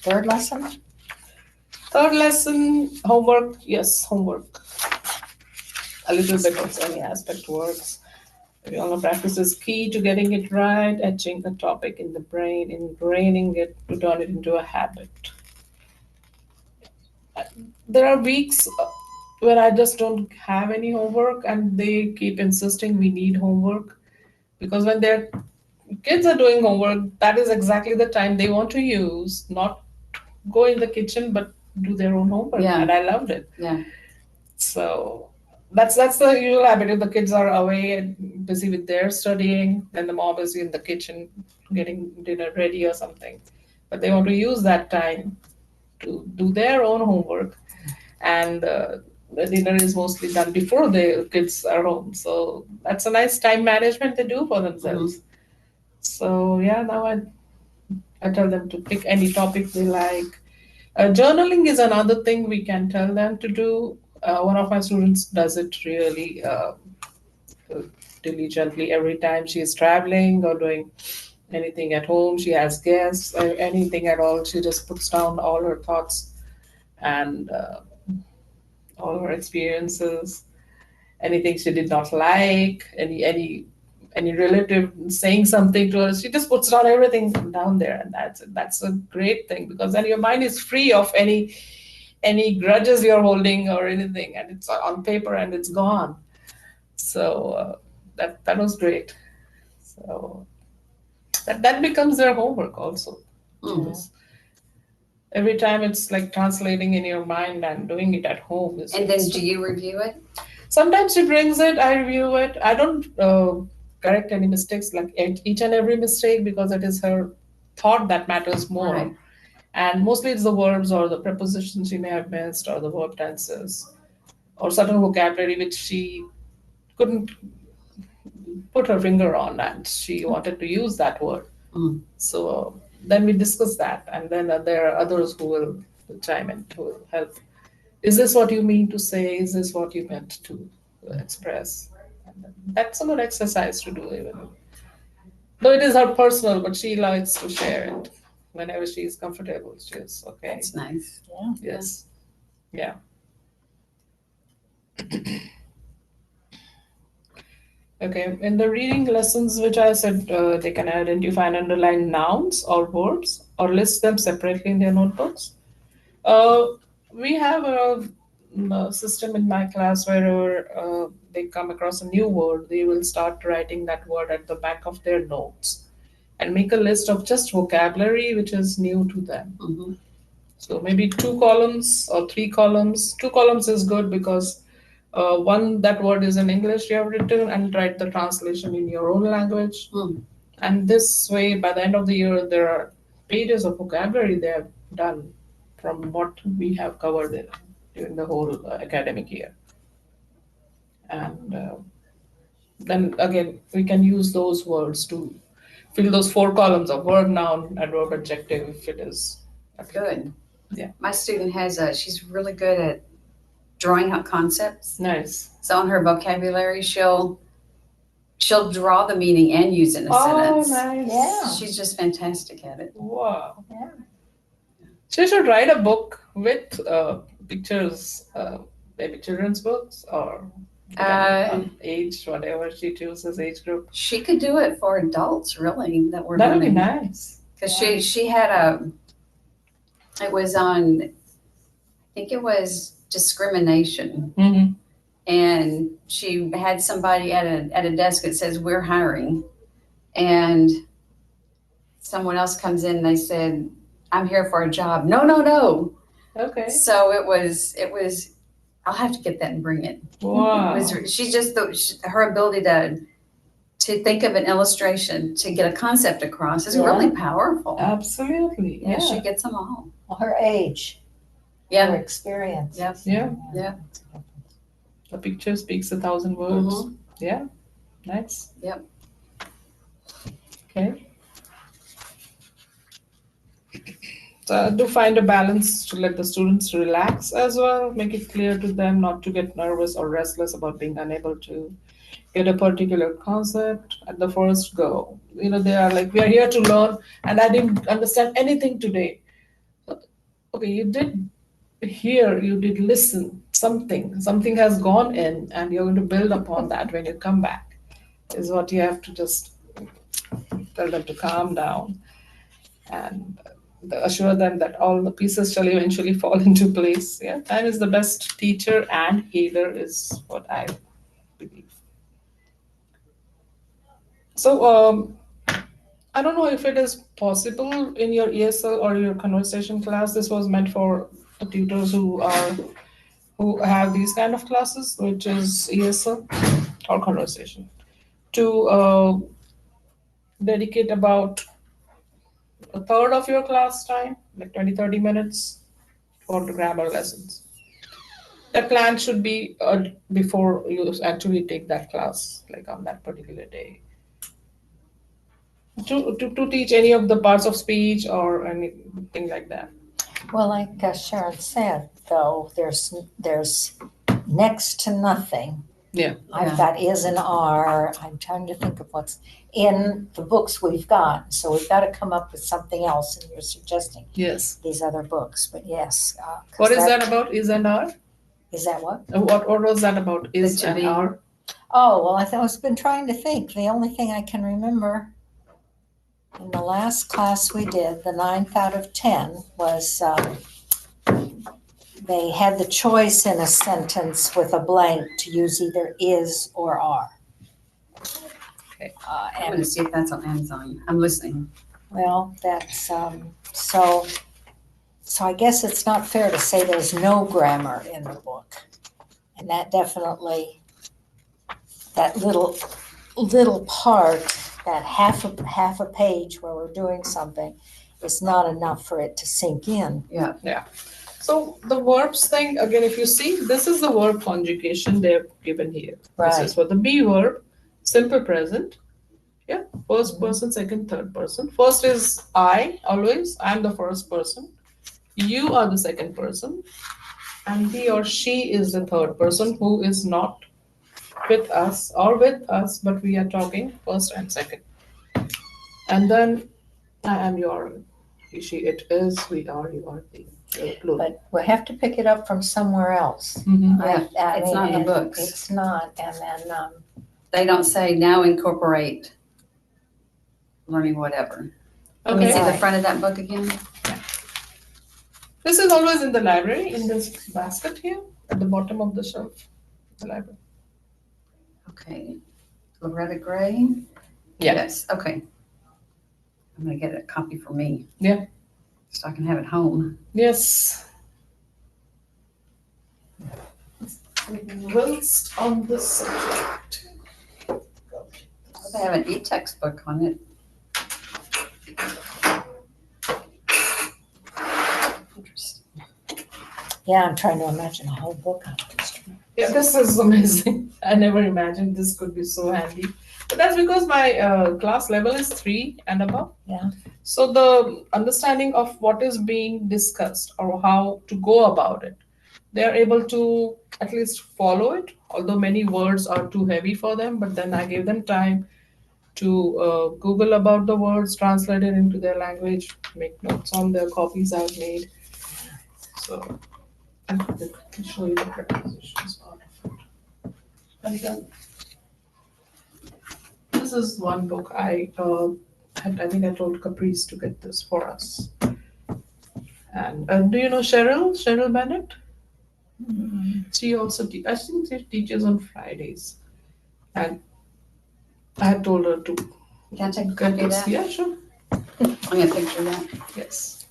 Third lesson? Third lesson, homework. Yes, homework. A little bit of any aspect works. We all know practice is key to getting it right, etching the topic in the brain, ingraining it to turn it into a habit. There are weeks where I just don't have any homework, and they keep insisting we need homework because when their kids are doing homework, that is exactly the time they want to use, not go in the kitchen but do their own homework. Yeah. And I loved it. Yeah. So that's the usual habit. If the kids are away and busy with their studying, then the mom is in the kitchen getting dinner ready or something. But they want to use that time to do their own homework, and the dinner is mostly done before the kids are home. So that's a nice time management they do for themselves. So yeah, now I tell them to pick any topic they like. Journaling is another thing we can tell them to do. One of my students does it really diligently every time she is traveling or doing anything at home. She has guests, anything at all. She just puts down all her thoughts and all her experiences, anything she did not like, any relative saying something to her. She just puts down everything down there, and that's a great thing because then your mind is free of any grudges you're holding or anything, and it's on paper and it's gone. So that was great. So that becomes their homework also. Hmm. Because every time it's like translating in your mind and doing it at home is. And then do you review it? Sometimes she brings it, I review it. I don't correct any mistakes, like each and every mistake, because it is her thought that matters more. Right. And mostly it's the verbs or the prepositions she may have missed, or the verb tenses, or certain vocabulary which she couldn't put her finger on and she wanted to use that word. Mm. So then we discuss that, and then there are others who will chime in, who will help. Is this what you mean to say? Is this what you meant to express? And that's a good exercise to do, even though it is her personal, but she likes to share it whenever she is comfortable. She is okay. That's nice. Yes. Yeah. Okay. In the reading lessons, which I said they can identify and underline nouns or verbs or list them separately in their notebooks. Uh, we have a system in my class where they come across a new word, they will start writing that word at the back of their notes and make a list of just vocabulary which is new to them. Hmm. So maybe 2 columns or 3 columns. 2 columns is good because one, that word is in English you have written, and write the translation in your own language. Mm. And this way, by the end of the year, there are pages of vocabulary they have done from what we have covered during the whole academic year. And then again, we can use those words to fill those 4 columns of verb, noun, adverb, adjective if it is applicable. Good. Yeah. My student she's really good at drawing out concepts. Nice. So on her vocabulary, she'll draw the meaning and use it in a Oh, sentence. nice. Yeah. She's just fantastic at it. Wow. Yeah. She should write a book with pictures, maybe children's books or age, whatever she chooses, age group. She could do it for adults, really, that were That would be learning. nice. Because she had it was on, I think it was discrimination. Mm-hmm. And she had somebody at a desk that says, "We're hiring." And someone else comes in, they said, "I'm here for a job." No, no, no. Okay. So it was, I'll have to get that and bring it. Wow. She's just, her ability to think of an illustration, to get a concept across is Yeah. really powerful. Absolutely. Yeah, Yeah. she gets them all. Well, her age, her Yeah, experience. Yep. Yeah. Yeah. A picture speaks 1,000 words. Mhm. Yeah. Nice. Yep. Okay. So do find a balance to let the students relax as well. Make it clear to them not to get nervous or restless about being unable to get a particular concept at the first go. They are like, we are here to learn, and I didn't understand anything today. Okay, you did hear, you did listen, something has gone in, and you're going to build upon that when you come back, is what you have to just tell them to calm down and assure them that all the pieces shall eventually fall into place. Yeah, time is the best teacher and healer, is what I believe. So, I don't know if it is possible in your ESL or your conversation class. This was meant for the tutors who have these kind of classes, which is ESL or conversation, to dedicate about a third of your class time, like 20-30 minutes, for the grammar lessons. That plan should be before you actually take that class, like on that particular day. To teach any of the parts of speech or anything like that. Well, like Sharon said, though, there's next to nothing. Yeah. I've got is and are. I'm trying to think of what's in the books we've got. So we've got to come up with something else, and you're suggesting Yes. these other books. But yes. 'Cause What is that about? Is and are? Is that what? What was that about? Is to and be. are? Oh, well, I've been trying to think. The only thing I can remember in the last class we did, the 9th out of 10, was they had the choice in a sentence with a blank to use either is or are. Okay. I'm going to see if that's on Amazon. I'm listening. Well, that's so I guess it's not fair to say there's no grammar in the book. And that definitely, that little part, that half a page where we're doing something, is not enough for it to sink in. Yeah. So the verbs thing, again, if you see, this is the verb conjugation they've given here. This is for the be verb, simple present. Yeah, first person, second, third person. First is I, always. I'm the first person. You are the second person. And he or she is the third person who is not with us or with us, but we are talking first and second. And then I am your, he, she, it is, we are, you are, the plural. But we have to pick it up from somewhere else. Mhm. Yeah, it's not in the and books. It's not, and then They don't say now incorporate learning whatever. Let me Okay. see the Right. front of that book again. This is always in the library, in this basket here, at the bottom of the shelf, the library. Okay. Loretta Gray? Yeah. Yes, okay. I'm going to get a copy for me. Yeah. So I can have it home. Yes. Anything else on this subject? They have an e-textbook on it. Interesting. yeah, I'm trying to imagine a whole book on this. Yeah, this is amazing. I never imagined this could be so handy. But that's because my class level is 3 and above. Yeah. So the understanding of what is being discussed or how to go about it, they are able to at least follow it, although many words are too heavy for them. But then I gave them time to Google about the words, translate it into their language, make notes on their copies I've made. So I can show you the prepositions part of it. And then this is one book I think I told Caprice to get this for us. And do you know Cheryl Bennett? She also, I think she teaches on Fridays. And I had told her to Can I take a get copy of this. that? Yeah, sure. I'm gonna picture that. Yes.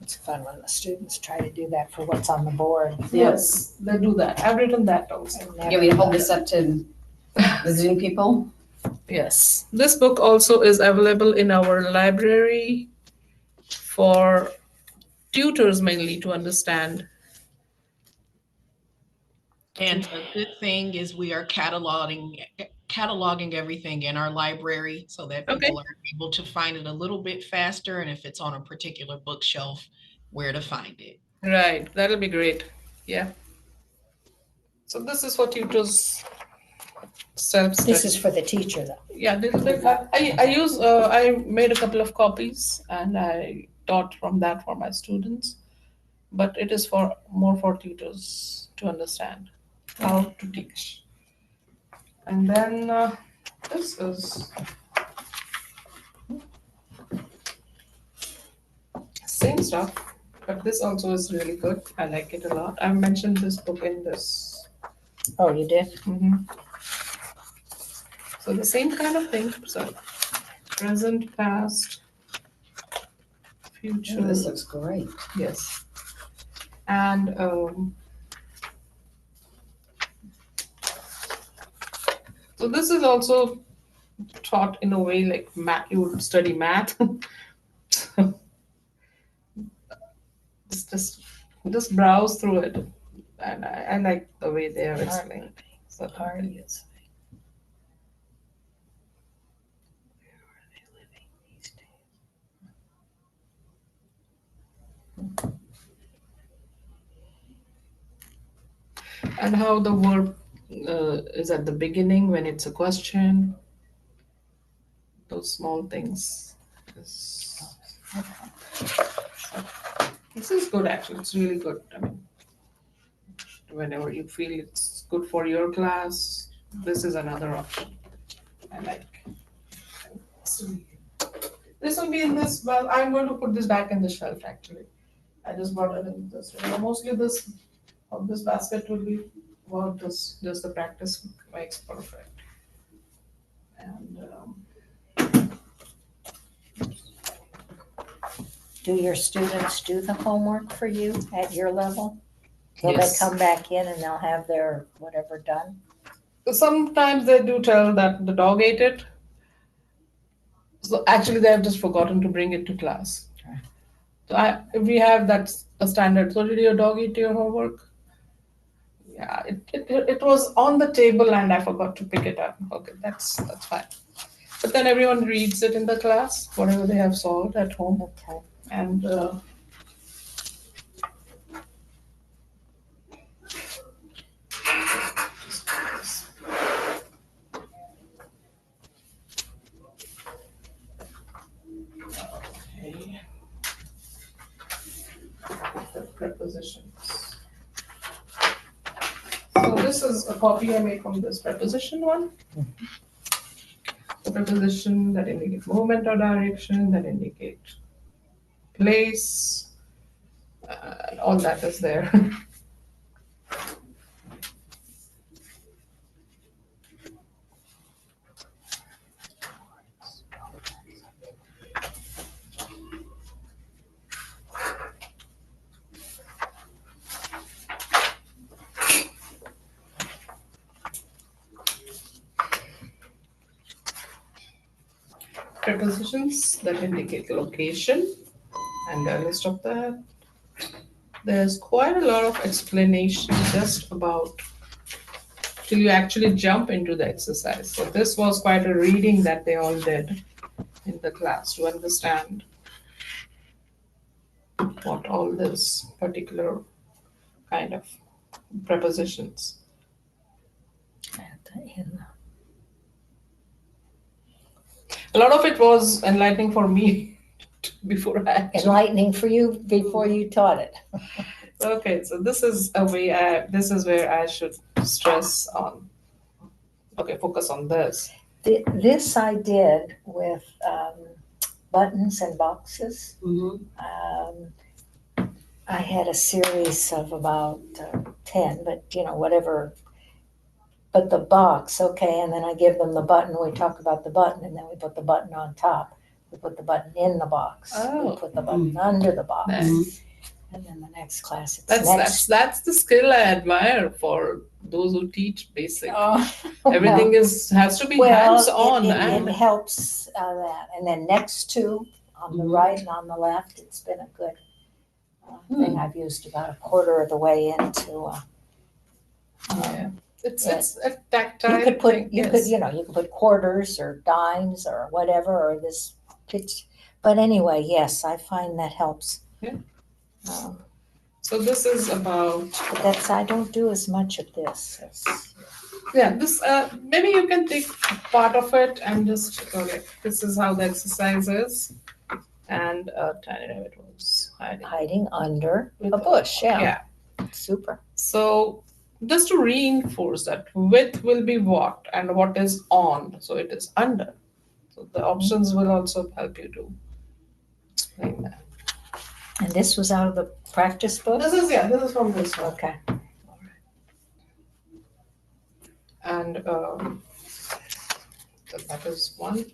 It's fun when the students try to do that for what's on the board. Yes, they do that. I've written that also. I've You never want me to hold done this it. up to the Zoom people? Yes. This book also is available in our library for tutors mainly to understand. And a good thing is we are cataloging everything in our library so that Okay. people are able to find it a little bit faster, and if it's on a particular bookshelf, where to find it. Right. That'll be great. Yeah. So this is for tutors self-study. This is for the teacher though. Yeah, little bit. I made a couple of copies and I taught from that for my students. But it is for more for tutors to understand how to teach. And then this is same stuff, but this also is really good. I like it a lot. I've mentioned this book in this. Oh, you did? Mhm. So the same kind of thing. So present, past, future. Oh, this looks great. Yes. And so this is also taught in a way like math. You would study math. just just browse through it, and I like the way they are explaining certain Are things. you? And how the verb is at the beginning when it's a question. Those small things. This, this is good actually. It's really good. I mean, whenever you feel it's good for your class, this is another option. I like. So, this will be in this. Well, I'm going to put this back in the shelf actually. I just brought it in this. Mostly this of this basket will be about this. Just the practice makes perfect. And Do your students do the homework for you at your level? Will yes. they come back in and they'll have their whatever done? Sometimes they do tell that the dog ate it. So actually, they have just forgotten to bring it to class. So we have that a standard. So did your dog eat your homework? Yeah, it was on the table and I forgot to pick it up. Okay, that's fine. But then everyone reads it in the class, whatever they have solved at home, Okay. and okay. The prepositions. So this is a copy I made from this preposition one. The preposition that indicate movement or direction, that indicate place, all that is there. Prepositions that indicate location, and a list of that. There's quite a lot of explanation just about till you actually jump into the exercise. So this was quite a reading that they all did in the class to understand what all this particular kind of prepositions. A lot of it was enlightening for me before I actually. Enlightening for you before you taught it. Okay, so this is this is where I should stress on. Okay, focus on this. This I did with buttons and boxes. Mm-hmm. I had a series of about 10, but whatever. But the box, okay, and then I give them the button, we talk about the button, and then we put the button on top. We put the button in the box. Oh. We put the button under the box. Nice. And then the next class, it's That's next. that's the skill I admire for those who teach basic. Oh, Everything has to be well, hands on. it helps that. And then next to, on the right and on the left, it's been a good thing. I've used about a quarter of the way into. Yeah. It's a You tactile could put, thing. you Yes. could put quarters or dimes or whatever, or this pitch. But anyway, yes, I find that helps. Yeah. Um, So this is about but I don't do as much of this. this maybe you can take part of it and just okay, this is how the exercise is. And tiny rabbit was hiding. Hiding under With a bush, yeah. Yeah. Super. So just to reinforce that with will be what and what is on. So it is under. So the options will also help you to explain that. And this was out of the practice book? This is from this one. Okay. And so that is one.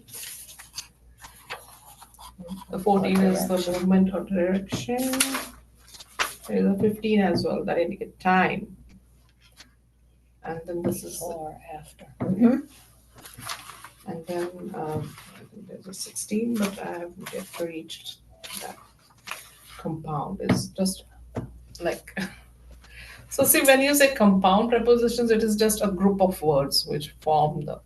The 14 is the movement or direction. There is a 15 as well that indicate time. And then this is Before, after. and then I think there's a 16, but I haven't yet reached that compound. It's just like so see when you say compound prepositions, it is just a group of words which form the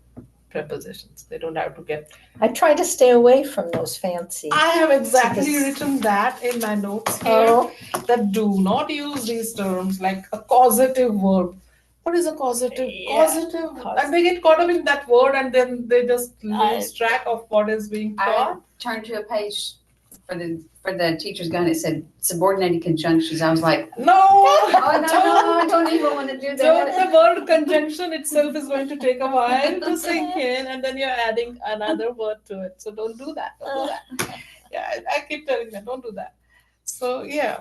prepositions. They don't have to get I try to stay away from those fancy. I have exactly This- written that in my notes here. Oh, That do not use these terms like a causative verb. What is a causative? Yeah, Causative. And they get caught up in that word and then they just lose track of what is being I taught. turned to a page for the teacher's guide. It said subordinated conjunctions. I was like, No! oh no, I don't even want to do So that. the word conjunction itself is going to take a while to sink in, and then you're adding another word to it. So don't do that. Don't do that. Yeah, I keep telling them, don't do that. So yeah,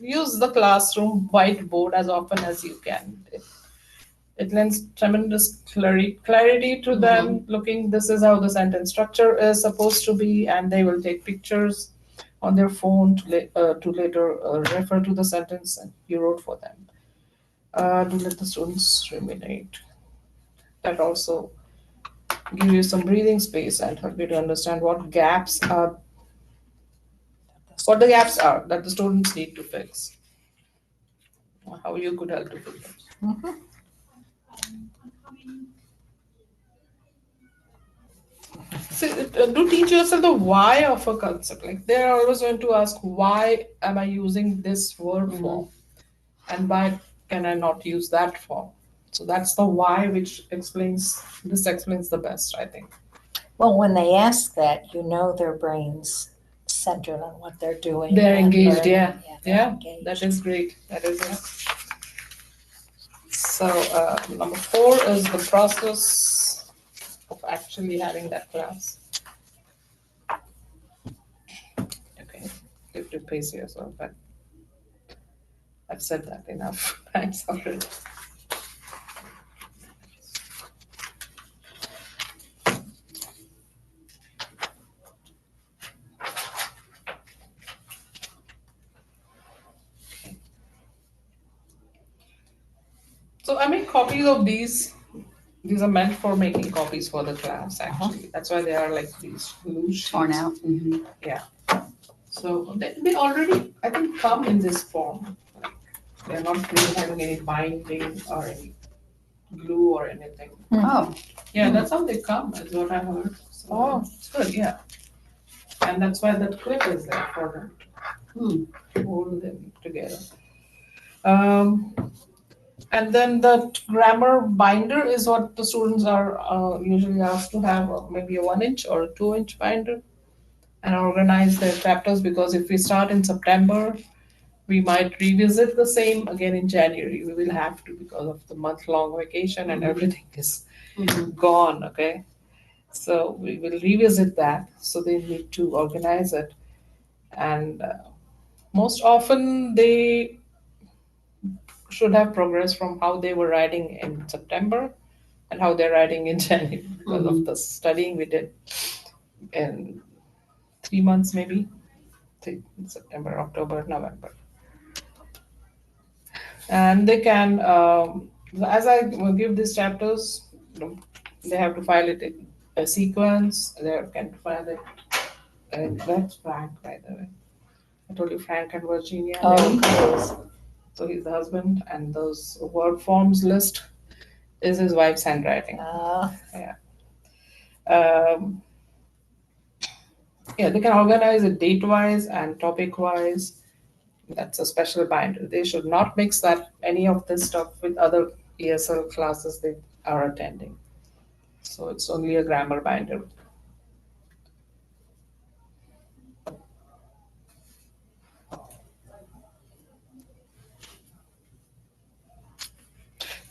use the classroom whiteboard as often as you can. It lends tremendous clarity to them. Looking, this is how the sentence structure is supposed to be, and they will take pictures on their phone to later refer to the sentence and you wrote for them. To let the students ruminate. That also give you some breathing space and help you to understand what the gaps are that the students need to fix. Or how you could help to fix them. See, do teach yourself the why of a concept. Like they're always going to ask, why am I using this verb form? And why can I not use that form? So that's the why which explains the best, I think. well, when they ask that, their brain's centered on what they're doing. They're and engaged, learning. yeah. they're Yeah, engaged. that is great. That is it. So number 4 is the process of actually having that class. Okay, you have to pace yourself, but I've said that enough times already. So I make copies of these. These are meant for making copies for the class, actually. That's why they are like these loose sheets. Torn out. So they already, I think, come in this form. Like, they're not really having any binding or any glue or anything. Oh, Yeah, that's how they come, is what I heard. So it's good, yeah. And that's why that clip is there for them to hold them together. And then the grammar binder is what the students are usually asked to have, maybe a 1-inch or a 2-inch binder, and organize their chapters, because if we start in September, we might revisit the same again in January. We will have to, because of the month-long vacation and everything is gone, okay? So we will revisit that. So they need to organize it. And Most often, they should have progressed from how they were writing in September and how they're writing in January because of the studying we did in 3 months, maybe September, October, November. And they can, as I will give these chapters, they have to file it in a sequence. They can file it. That's Frank, by the way. I told you Frank and Virginia. Oh, So he's the husband, and those word forms list is his wife's handwriting. Yeah. Um, yeah, they can organize it date wise and topic wise. That's a special binder. They should not mix that any of this stuff with other ESL classes they are attending. So it's only a grammar binder.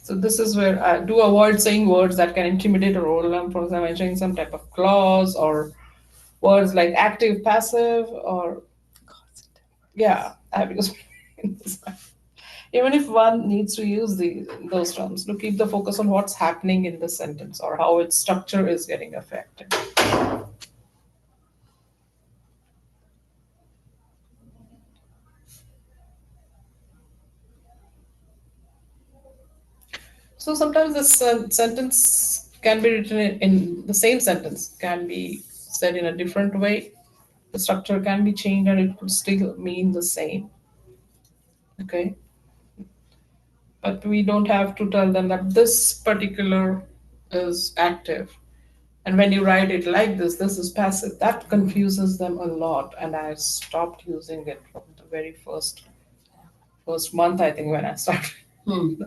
So this is where I do avoid saying words that can intimidate or overwhelm. For example, mentioning some type of clause or words like active, passive, or yeah, because even if one needs to use those terms, to keep the focus on what's happening in the sentence or how its structure is getting affected. So sometimes this sentence can be written in the same sentence, can be said in a different way. The structure can be changed and it could still mean the same. Okay. But we don't have to tell them that this particular is active. And when you write it like this is passive. That confuses them a lot. And I stopped using it from the very first month, I think, when I started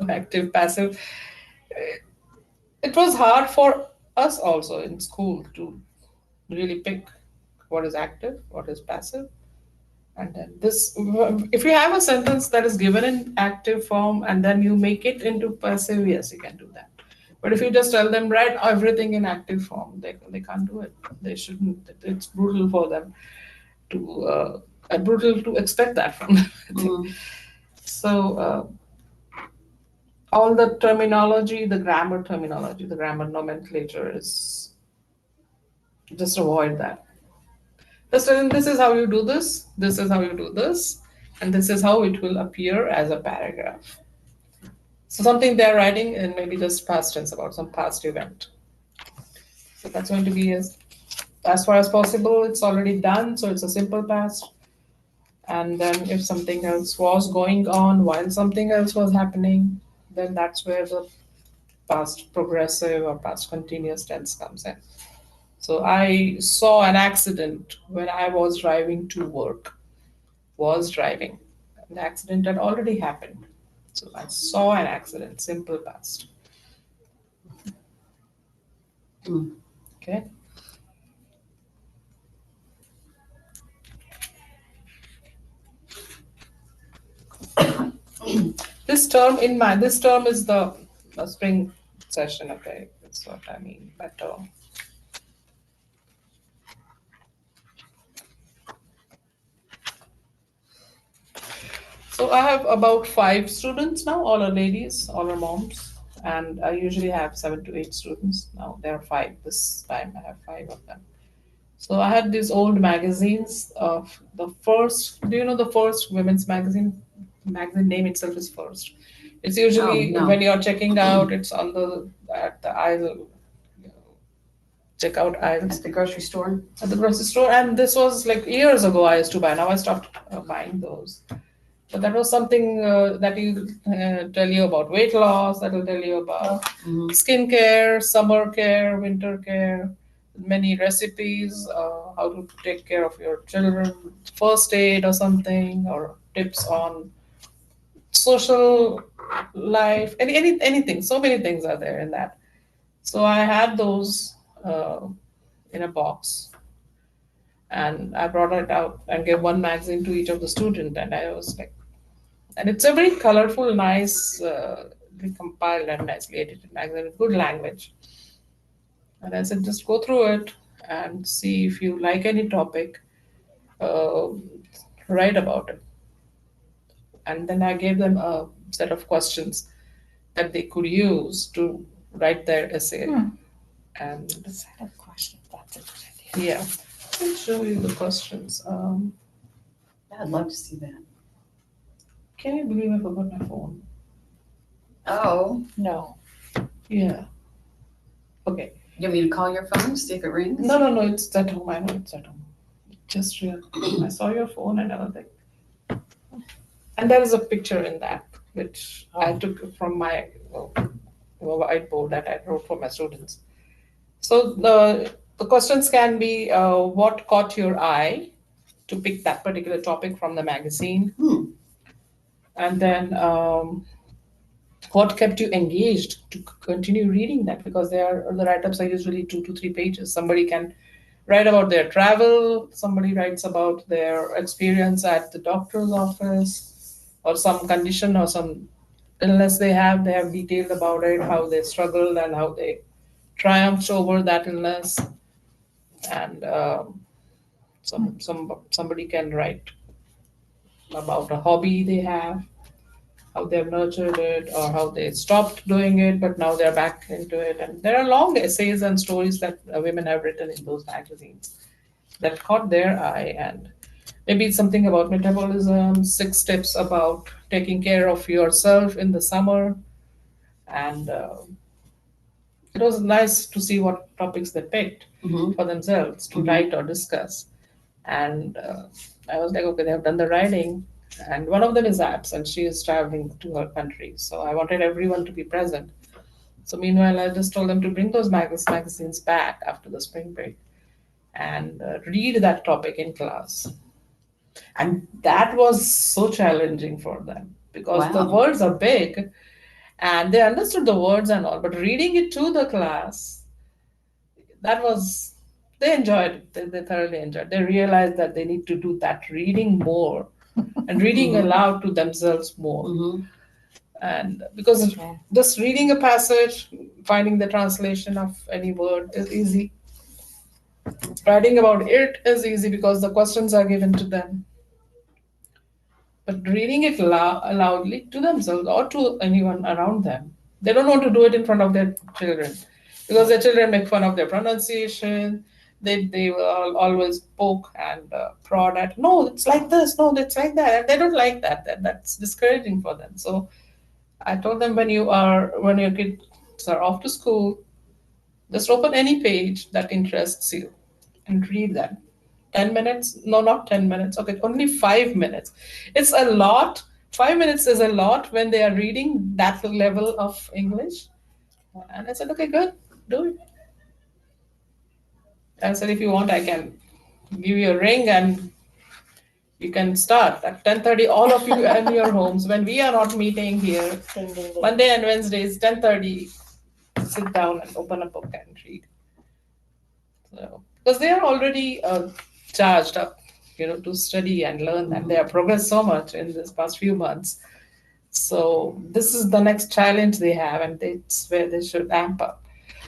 active, passive. It was hard for us also in school to really pick what is active, what is passive. And then this, if you have a sentence that is given in active form and then you make it into passive, yes, you can do that. But if you just tell them write everything in active form, they can't do it. They shouldn't. It's brutal for them brutal to expect that from them. I think. So all the terminology, the grammar terminology, the grammar nomenclature is just avoid that. Just tell them this is how you do this is how you do this, and this is how it will appear as a paragraph. So something they're writing and maybe just past tense about some past event. So that's going to be as far as possible. It's already done, so it's a simple past. And then if something else was going on while something else was happening, then that's where the past progressive or past continuous tense comes in. So I saw an accident when I was driving to work. Was driving. The accident had already happened. So I saw an accident, simple past. Okay. This term is the spring session. Okay, that's what I mean by term. So I have about 5 students now. All are ladies, all are moms, and I usually have 7 to 8 students. Now there are 5 this time. I have 5 of them. So I had these old magazines of the first. Do you know the first women's magazine? Magazine name itself is First. It's usually Oh, no. when you're checking out, it's on the at the aisle, checkout aisles At the grocery store? at the grocery store. And this was like years ago. I used to buy. Now I stopped buying those. But that was something that will tell you about weight loss. That will tell you about skincare, summer care, winter care, many recipes, how to take care of your children, first aid or something, or tips on social life, anything. So many things are there in that. So I had those in a box, and I brought it out and gave one magazine to each of the student, and I was like, and it's a very colorful, nice, compiled and nicely edited magazine with good language. And I said, just go through it and see if you like any topic, uh, write about it. And then I gave them a set of questions that they could use to write their essay. Hmm. And Set of questions, that's a good idea. yeah, I'll show you the questions. I'd love to see that. Can you believe I forgot my phone? Oh, No, Yeah. Okay. you want me to call your phone, see if it rings? No, it's at home. I know it's at home. Just real. I saw your phone and everything. And there is a picture in that, which I Oh. took from my whiteboard that I wrote for my students. So the questions can be what caught your eye to pick that particular topic from the magazine, Hmm. and then what kept you engaged to continue reading that, because the write-ups are usually 2 to 3 pages. Somebody can write about their travel, somebody writes about their experience at the doctor's office, or some condition or some illness they have detailed about it, how they struggled and how they triumphed over that illness. And somebody can write about a hobby they have, how they've nurtured it, or how they stopped doing it but now they're back into it. And there are long essays and stories that women have written in those magazines that caught their eye. And maybe it's something about metabolism, 6 steps about taking care of yourself in the summer. And it was nice to see what topics they picked Mm-hmm. for themselves to write or discuss. And I was like, okay, they have done the writing. And one of them is apps, and she is traveling to her country. So I wanted everyone to be present. So meanwhile, I just told them to bring those magazines back after the spring break and read that topic in class. And that was so challenging for them because the Wow. words are big and they understood the words and all, but reading it to the class, that was, they enjoyed it. They thoroughly enjoyed it. They realized that they need to do that reading more and reading Mhm. aloud to themselves more. Mm-hmm. And because Yeah. just reading a passage, finding the translation of any word is easy. Writing about it is easy because the questions are given to them. But reading it loudly to themselves or to anyone around them, they don't want to do it in front of their children because their children make fun of their pronunciation. They will always poke and prod at, no, it's like this, no, it's like that. And they don't like that. That's discouraging for them. So I told them, when your kids are off to school, just open any page that interests you and read that. 10 minutes? No, not 10 minutes. Okay, only 5 minutes. It's a lot. 5 minutes is a lot when they are reading that level of English. And I said, okay, good, do it. I said, if you want, I can give you a ring and you can start at 10:30. All of you in your homes, when we are not meeting here, Ding, ding, ding. Monday and Wednesdays, 10:30, sit down and open a book and read. So, because they are already charged up, to study and learn, and they have progressed so much in this past few months. So this is the next challenge they have, and it's where they should amp up.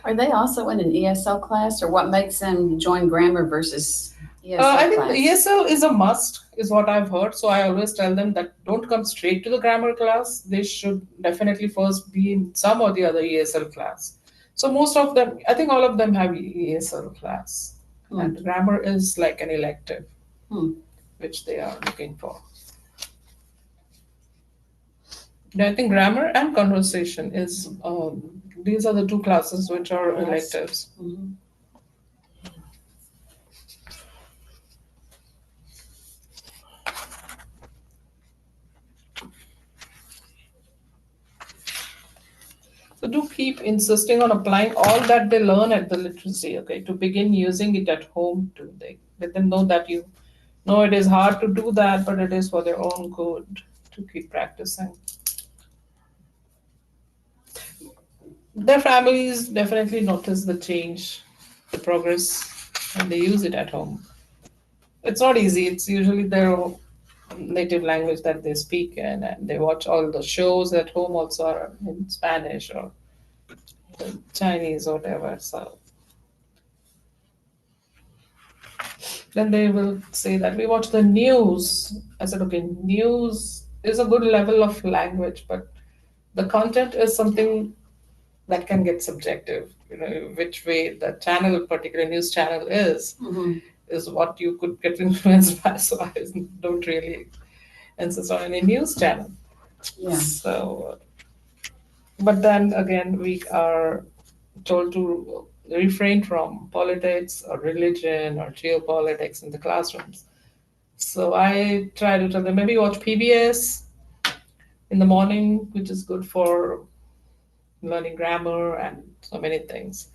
Are they also in an ESL class, or what makes them join grammar versus ESL I think class? the ESL is a must, is what I've heard. So I always tell them that don't come straight to the grammar class. They should definitely first be in some or the other ESL class. So most of them, I think all of them have ESL class, Hmm. and grammar is like an elective, Hmm. which they are looking for. Yeah, I think grammar and conversation is these are the two classes which are Yes. electives. Mhm. So do keep insisting on applying all that they learn at the literacy, okay, to begin using it at home too. They let them know that you know it is hard to do that, but it is for their own good to keep practicing. Their families definitely notice the change, the progress, and they use it at home. It's not easy. It's usually their native language that they speak in, and they watch all the shows at home also are in Spanish or Chinese or whatever. So then they will say that we watch the news. I said, okay, news is a good level of language, but the content is something that can get subjective. You know, which way the channel, particular news channel Mhm. is what you could get influenced by. So I don't really insist on any news channel. Yeah. So, but then again, we are told to refrain from politics or religion or geopolitics in the classrooms. So I try to tell them maybe watch PBS in the morning, which is good for learning grammar and so many things.